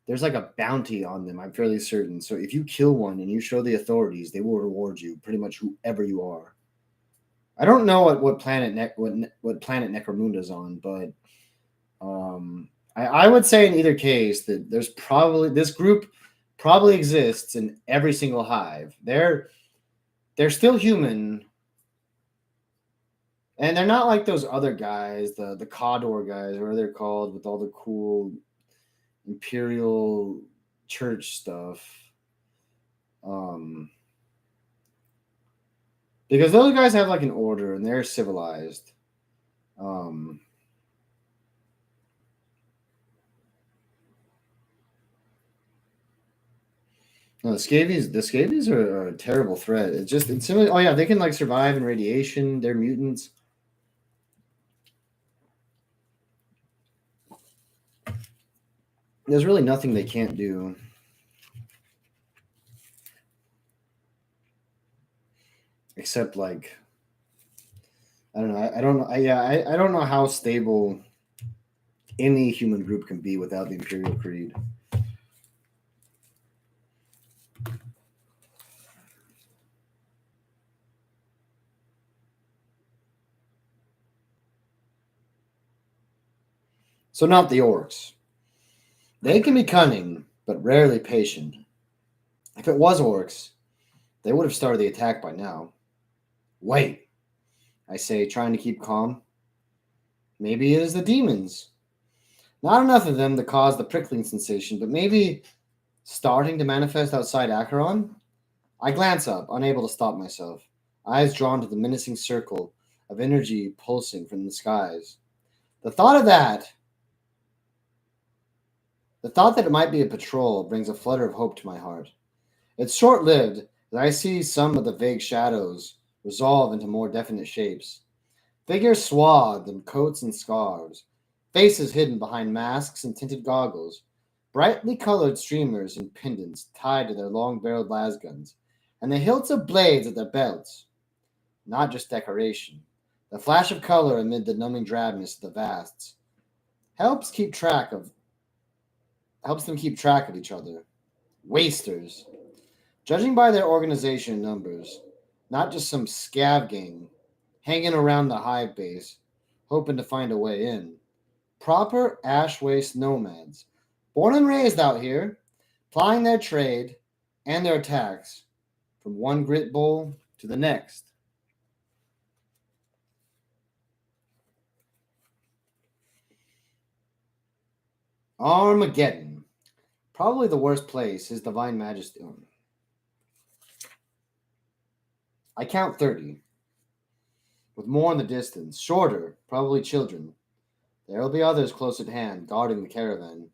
there's like a bounty on them, I'm fairly certain. So if you kill one and you show the authorities, they will reward you, pretty much whoever you are. I don't know what planet what planet Necromunda's on, but I would say in either case that there's probably this group probably exists in every single hive. They're still human, and they're not like those other guys, the Cawdor guys, or they're called, with all the cool imperial church stuff. Um, because those guys have like an order and they're civilized. Um, no, the scabies are a terrible threat. It's similar. Oh yeah, they can like survive in radiation. They're mutants. There's really nothing they can't do, except like I don't know. I don't know. I don't know how stable any human group can be without the Imperial Creed. So not the orcs. They can be cunning, but rarely patient. If it was orcs, they would have started the attack by now. Wait, I say, trying to keep calm. Maybe it is the demons. Not enough of them to cause the prickling sensation, but maybe starting to manifest outside Acheron? I glance up, unable to stop myself, eyes drawn to the menacing circle of energy pulsing from the skies. The thought of that, the thought that it might be a patrol, brings a flutter of hope to my heart. It's short lived as I see some of the vague shadows resolve into more definite shapes. Figures swathed in coats and scarves, faces hidden behind masks and tinted goggles, brightly colored streamers and pendants tied to their long barreled lasguns, and the hilts of blades at their belts. Not just decoration. The flash of color amid the numbing drabness of the vasts helps keep track of helps them keep track of each other. Wasters. Judging by their organization and numbers, not just some scav gang hanging around the hive base, hoping to find a way in. Proper ash waste nomads, born and raised out here, plying their trade and their attacks from one grit bowl to the next. Armageddon. Probably the worst place His Divine Majesty. I count 30, with more in the distance, shorter, probably children. There will be others close at hand, guarding the caravan.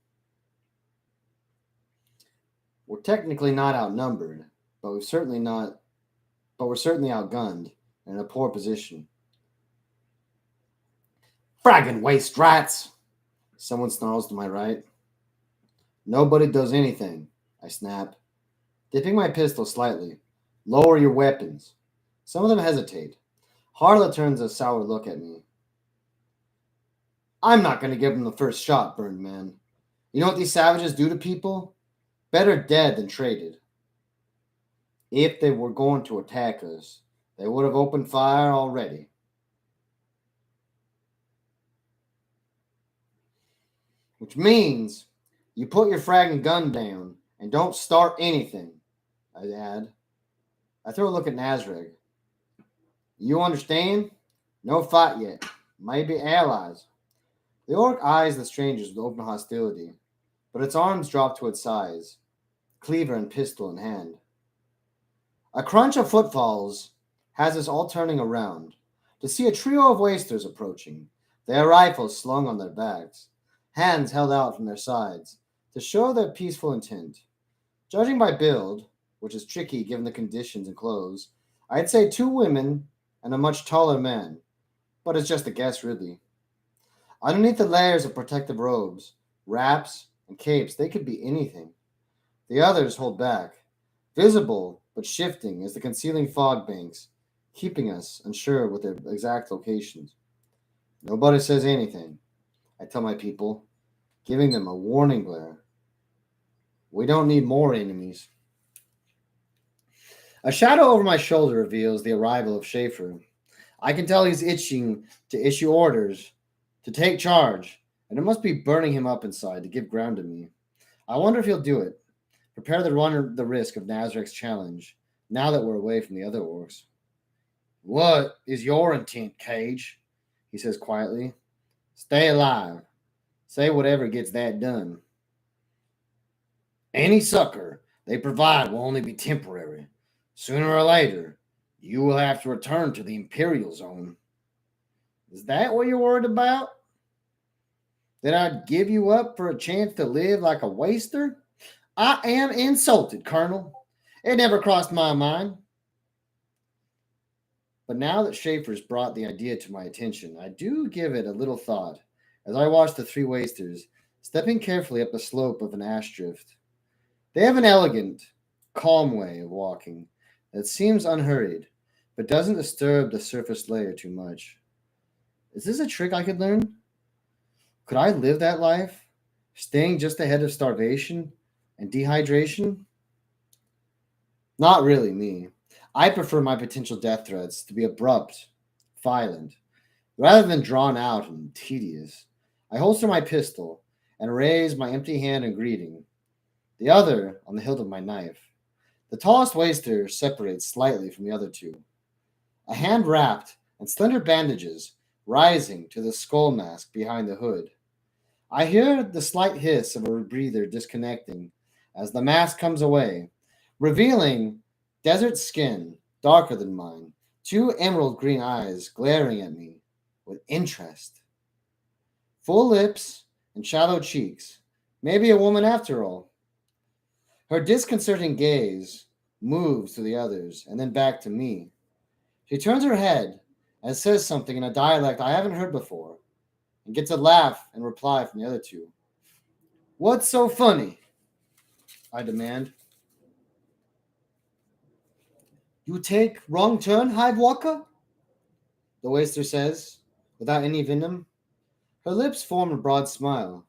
We're technically not outnumbered, but we're certainly outgunned and in a poor position. Fraggin' waste rats! Someone snarls to my right. Nobody does anything, I snap, dipping my pistol slightly. Lower your weapons. Some of them hesitate. Harla turns a sour look at me. I'm not going to give them the first shot, burned man. You know what these savages do to people? Better dead than traded. If they were going to attack us, they would have opened fire already. Which means you put your fragging gun down and don't start anything, I add. I throw a look at Nazreg. You understand? No fight yet. Maybe allies. The orc eyes the strangers with open hostility, but its arms drop to its sides, cleaver and pistol in hand. A crunch of footfalls has us all turning around to see a trio of wasters approaching, their rifles slung on their backs, hands held out from their sides to show their peaceful intent. Judging by build, which is tricky given the conditions and clothes, I'd say two women and a much taller man, but it's just a guess, really. Underneath the layers of protective robes, wraps, and capes, they could be anything. The others hold back, visible but shifting as the concealing fog banks, keeping us unsure with their exact locations. Nobody says anything, I tell my people, giving them a warning glare. We don't need more enemies. A shadow over my shoulder reveals the arrival of Schaefer. I can tell he's itching to issue orders, to take charge, and it must be burning him up inside to give ground to me. I wonder if he'll do it. Prepare to run the risk of Nazarek's challenge, now that we're away from the other orcs. What is your intent, Cage? He says quietly. Stay alive. Say whatever gets that done. Any succor they provide will only be temporary. Sooner or later, you will have to return to the Imperial Zone. Is that what you're worried about? That I'd give you up for a chance to live like a waster? I am insulted, Colonel. It never crossed my mind. But now that Schaefer's brought the idea to my attention, I do give it a little thought as I watch the three wasters stepping carefully up the slope of an ash drift. They have an elegant, calm way of walking that seems unhurried, but doesn't disturb the surface layer too much. Is this a trick I could learn? Could I live that life, staying just ahead of starvation and dehydration? Not really me. I prefer my potential death threats to be abrupt, violent, rather than drawn out and tedious. I holster my pistol and raise my empty hand in greeting, the other on the hilt of my knife. The tallest waster separates slightly from the other two, a hand wrapped in slender bandages rising to the skull mask behind the hood. I hear the slight hiss of a rebreather disconnecting as the mask comes away, revealing desert skin darker than mine, two emerald green eyes glaring at me with interest. Full lips and shallow cheeks, maybe a woman after all. Her disconcerting gaze moves to the others and then back to me. She turns her head and says something in a dialect I haven't heard before, and gets a laugh and reply from the other two. What's so funny? I demand. You take wrong turn, Hive Walker? The waster says, without any venom. Her lips form a broad smile.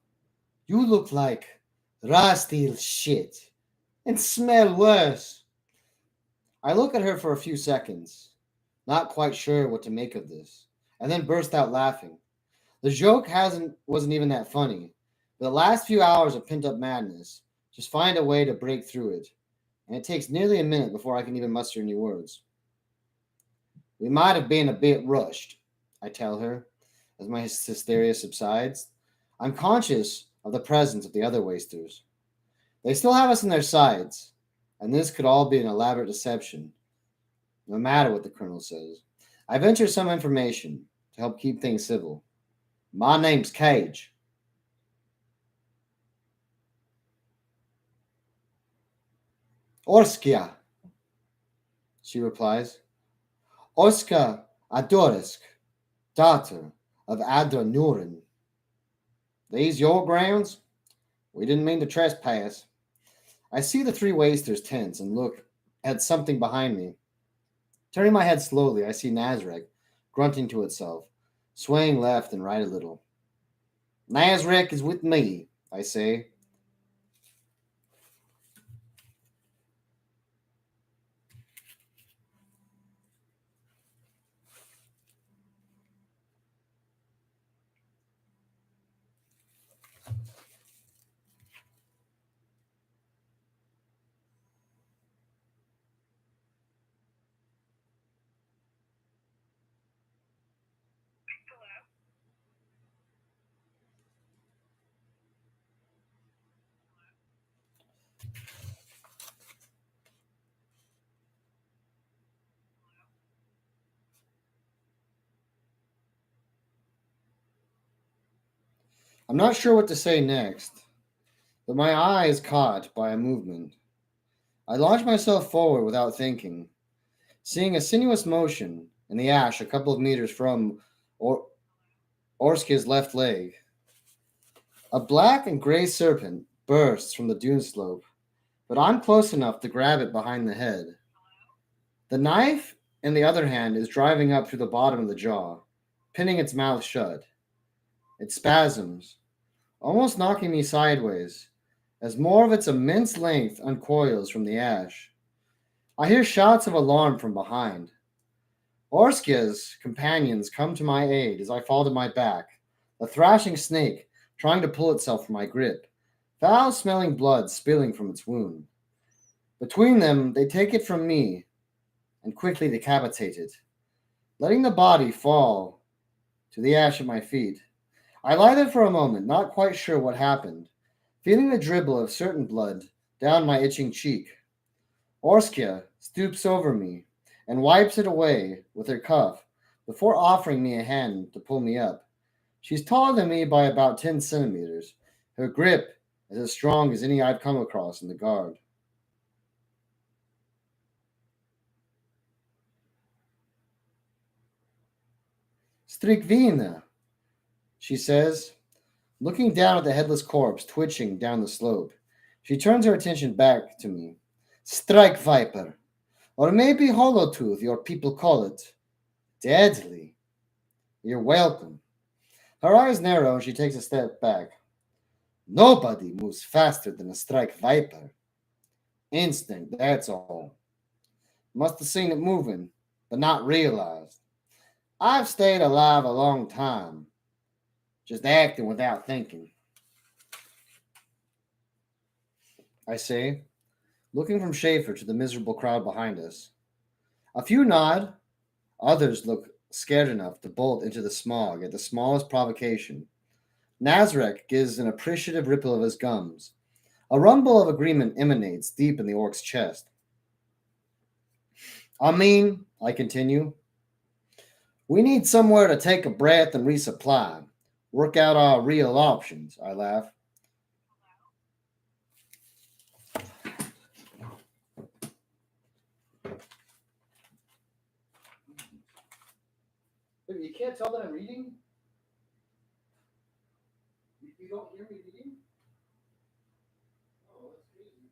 You look like rusty shit, and smell worse. I look at her for a few seconds, not quite sure what to make of this, and then burst out laughing. The joke wasn't even that funny. The last few hours of pent-up madness just find a way to break through it, and it takes nearly a minute before I can even muster any words. We might have been a bit rushed, I tell her, as my hysteria subsides. I'm conscious of the presence of the other wasters. They still have us in their sights, and this could all be an elaborate deception, no matter what the colonel says. I venture some information to help keep things civil. My name's Cage. Orskia, she replies. Orska Adorisk, daughter of Adra Nurin. These your grounds? We didn't mean to trespass. I see the three wasters tense and look at something behind me. Turning my head slowly, I see Nazarek grunting to itself, swaying left and right a little. Nazarek is with me, I say. I'm not sure what to say next, but my eye is caught by a movement. I launch myself forward without thinking, seeing a sinuous motion in the ash a couple of meters from Orski's left leg. A black and gray serpent bursts from the dune slope, but I'm close enough to grab it behind the head. The knife, in the other hand, is driving up through the bottom of the jaw, pinning its mouth shut. It spasms, almost knocking me sideways, as more of its immense length uncoils from the ash. I hear shouts of alarm from behind. Orskia's companions come to my aid as I fall to my back, a thrashing snake trying to pull itself from my grip, foul smelling blood spilling from its wound. Between them, they take it from me and quickly decapitate it, letting the body fall to the ash at my feet. I lie there for a moment, not quite sure what happened, feeling the dribble of certain blood down my itching cheek. Orskia stoops over me and wipes it away with her cuff before offering me a hand to pull me up. She's taller than me by about 10 centimeters. Her grip is as strong as any I've come across in the guard. Strikvina, she says, looking down at the headless corpse twitching down the slope. She turns her attention back to me. Strike Viper, or maybe Hollowtooth, your people call it. Deadly. You're welcome. Her eyes narrow and she takes a step back. Nobody moves faster than a strike viper. Instinct, that's all. Must have seen it moving, but not realized. I've stayed alive a long time, just acting without thinking. I say, looking from Schaefer to the miserable crowd behind us. A few nod, others look scared enough to bolt into the smog at the smallest provocation. Nazarek gives an appreciative ripple of his gums. A rumble of agreement emanates deep in the orc's chest. I continue, we need somewhere to take a breath and resupply. Work out our real options, I laugh. You can't tell that I'm reading? You don't hear me reading? Oh, that's crazy.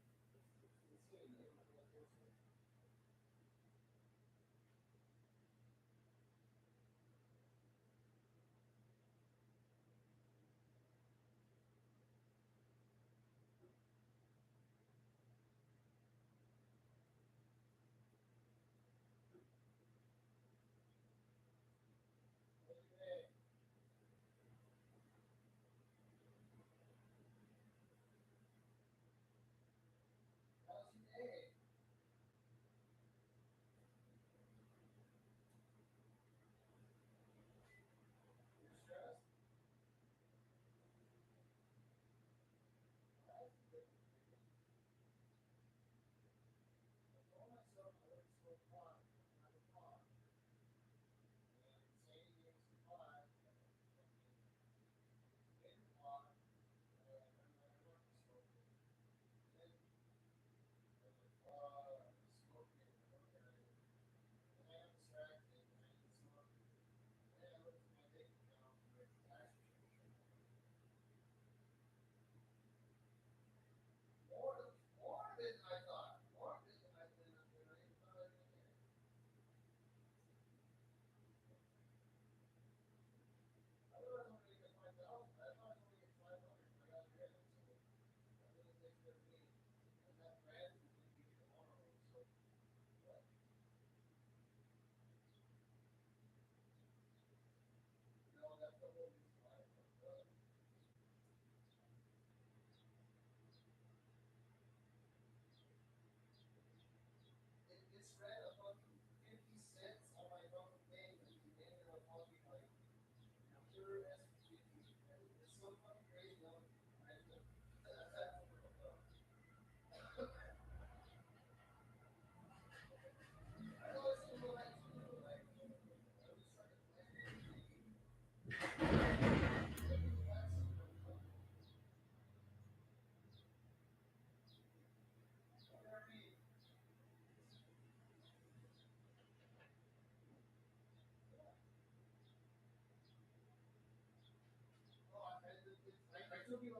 I took you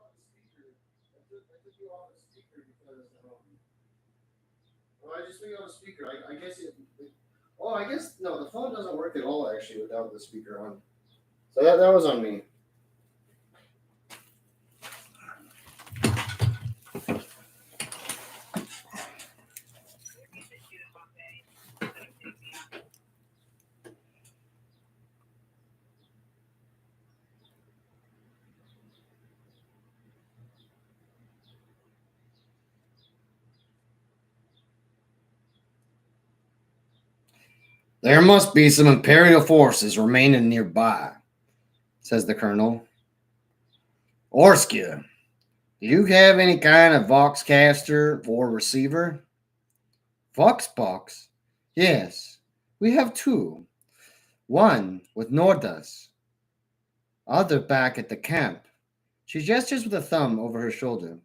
off the speaker because Well, I just leave it on the speaker. I guess oh, I guess no. The phone doesn't work at all actually without the speaker on. So that was on me. There must be some Imperial forces remaining nearby, says the colonel. Orskia, do you have any kind of Voxcaster or receiver? Voxbox? Yes, we have two. One with Nordas, other back at the camp. She gestures with a thumb over her shoulder.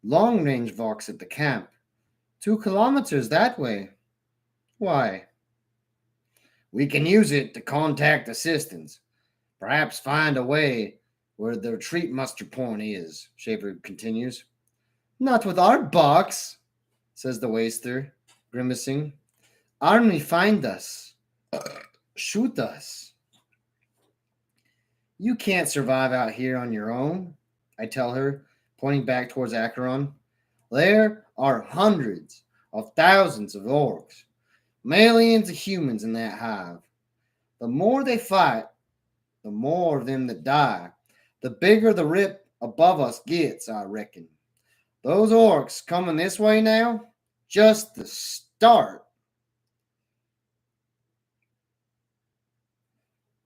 Long range Vox at the camp. 2 kilometers that way. Why? We can use it to contact assistance. Perhaps find a way where the retreat muster point is, Shaver continues. Not with our box, says the waster, grimacing. Army find us. Shoot us. You can't survive out here on your own, I tell her, pointing back towards Acheron. There are hundreds of thousands of orcs, millions of humans in that hive. The more they fight, the more of them that die. The bigger the rip above us gets, I reckon. Those orcs coming this way now? Just the start.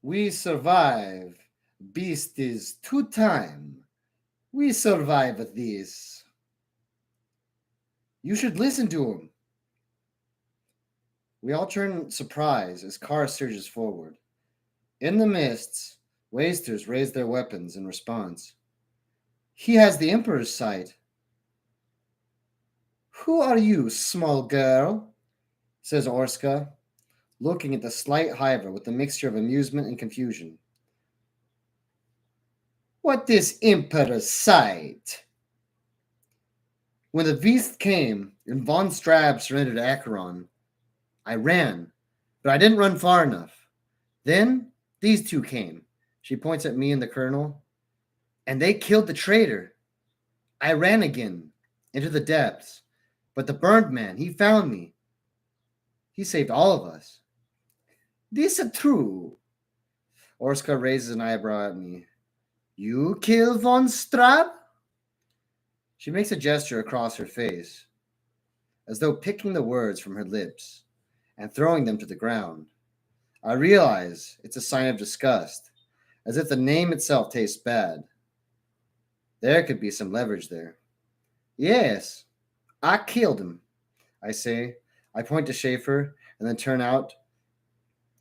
We survive. Beast is 2 time. We survive this. You should listen to him. We all turn surprise as Kara surges forward. In the mists, wasters raise their weapons in response. He has the Emperor's sight. Who are you, small girl? Says Orska, looking at the slight hiver with a mixture of amusement and confusion. What is Emperor's sight? When the beast came and von Strab surrendered Acheron, I ran, but I didn't run far enough. Then these two came. She points at me and the colonel, and they killed the traitor. I ran again into the depths, but the burned man, he found me. He saved all of us. This is true. Orska raises an eyebrow at me. You kill von Strab? She makes a gesture across her face, as though picking the words from her lips and throwing them to the ground. I realize it's a sign of disgust, as if the name itself tastes bad. There could be some leverage there. Yes, I killed him, I say. I point to Schaefer and then turn out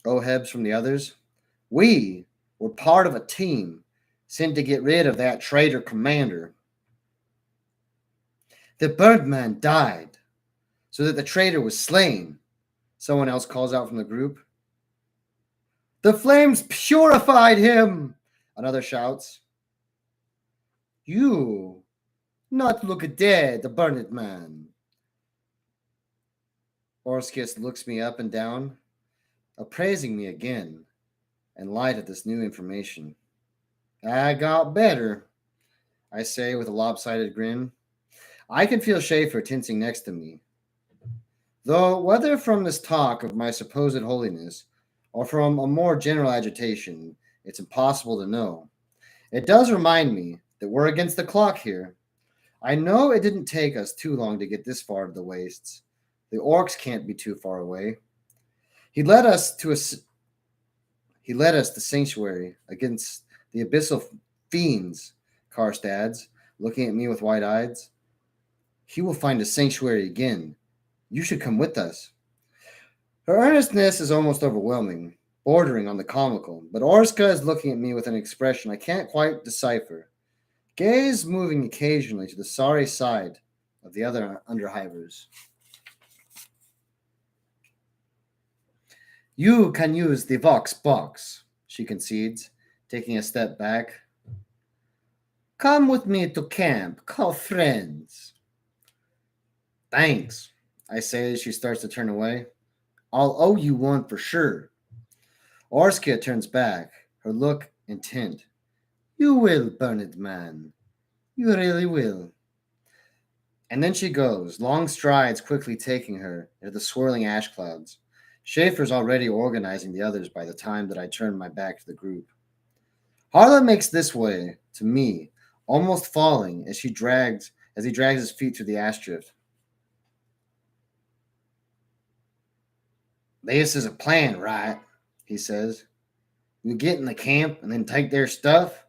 Ohebs from the others. We were part of a team sent to get rid of that traitor commander. The Birdman died so that the traitor was slain, someone else calls out from the group. The flames purified him, another shouts. You not look dead, the burned man. Orskis looks me up and down, appraising me again in light of this new information. I got better, I say with a lopsided grin. I can feel Schaefer tensing next to me. Though whether from this talk of my supposed holiness or from a more general agitation, it's impossible to know. It does remind me that we're against the clock here. I know it didn't take us too long to get this far to the wastes. The orcs can't be too far away. He led us to sanctuary against the abyssal fiends, Karst adds, looking at me with wide eyes. He will find a sanctuary again. You should come with us. Her earnestness is almost overwhelming, bordering on the comical, but Orska is looking at me with an expression I can't quite decipher, gaze moving occasionally to the sorry side of the other underhivers. You can use the Vox box, she concedes, taking a step back. Come with me to camp, call friends. Thanks, I say as she starts to turn away. I'll owe you one for sure. Orskia turns back, her look intent. You will, Bernard man. You really will. And then she goes, long strides quickly taking her into the swirling ash clouds. Schaefer's already organizing the others by the time that I turn my back to the group. Harlan makes this way to me, almost falling as he drags his feet through the ash drift. This is a plan, right? He says. We get in the camp and then take their stuff?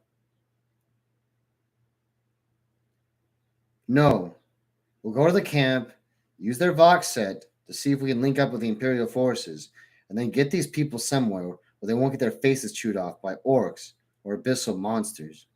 No. We'll go to the camp, use their Vox set to see if we can link up with the Imperial forces, and then get these people somewhere where they won't get their faces chewed off by orcs or abyssal monsters.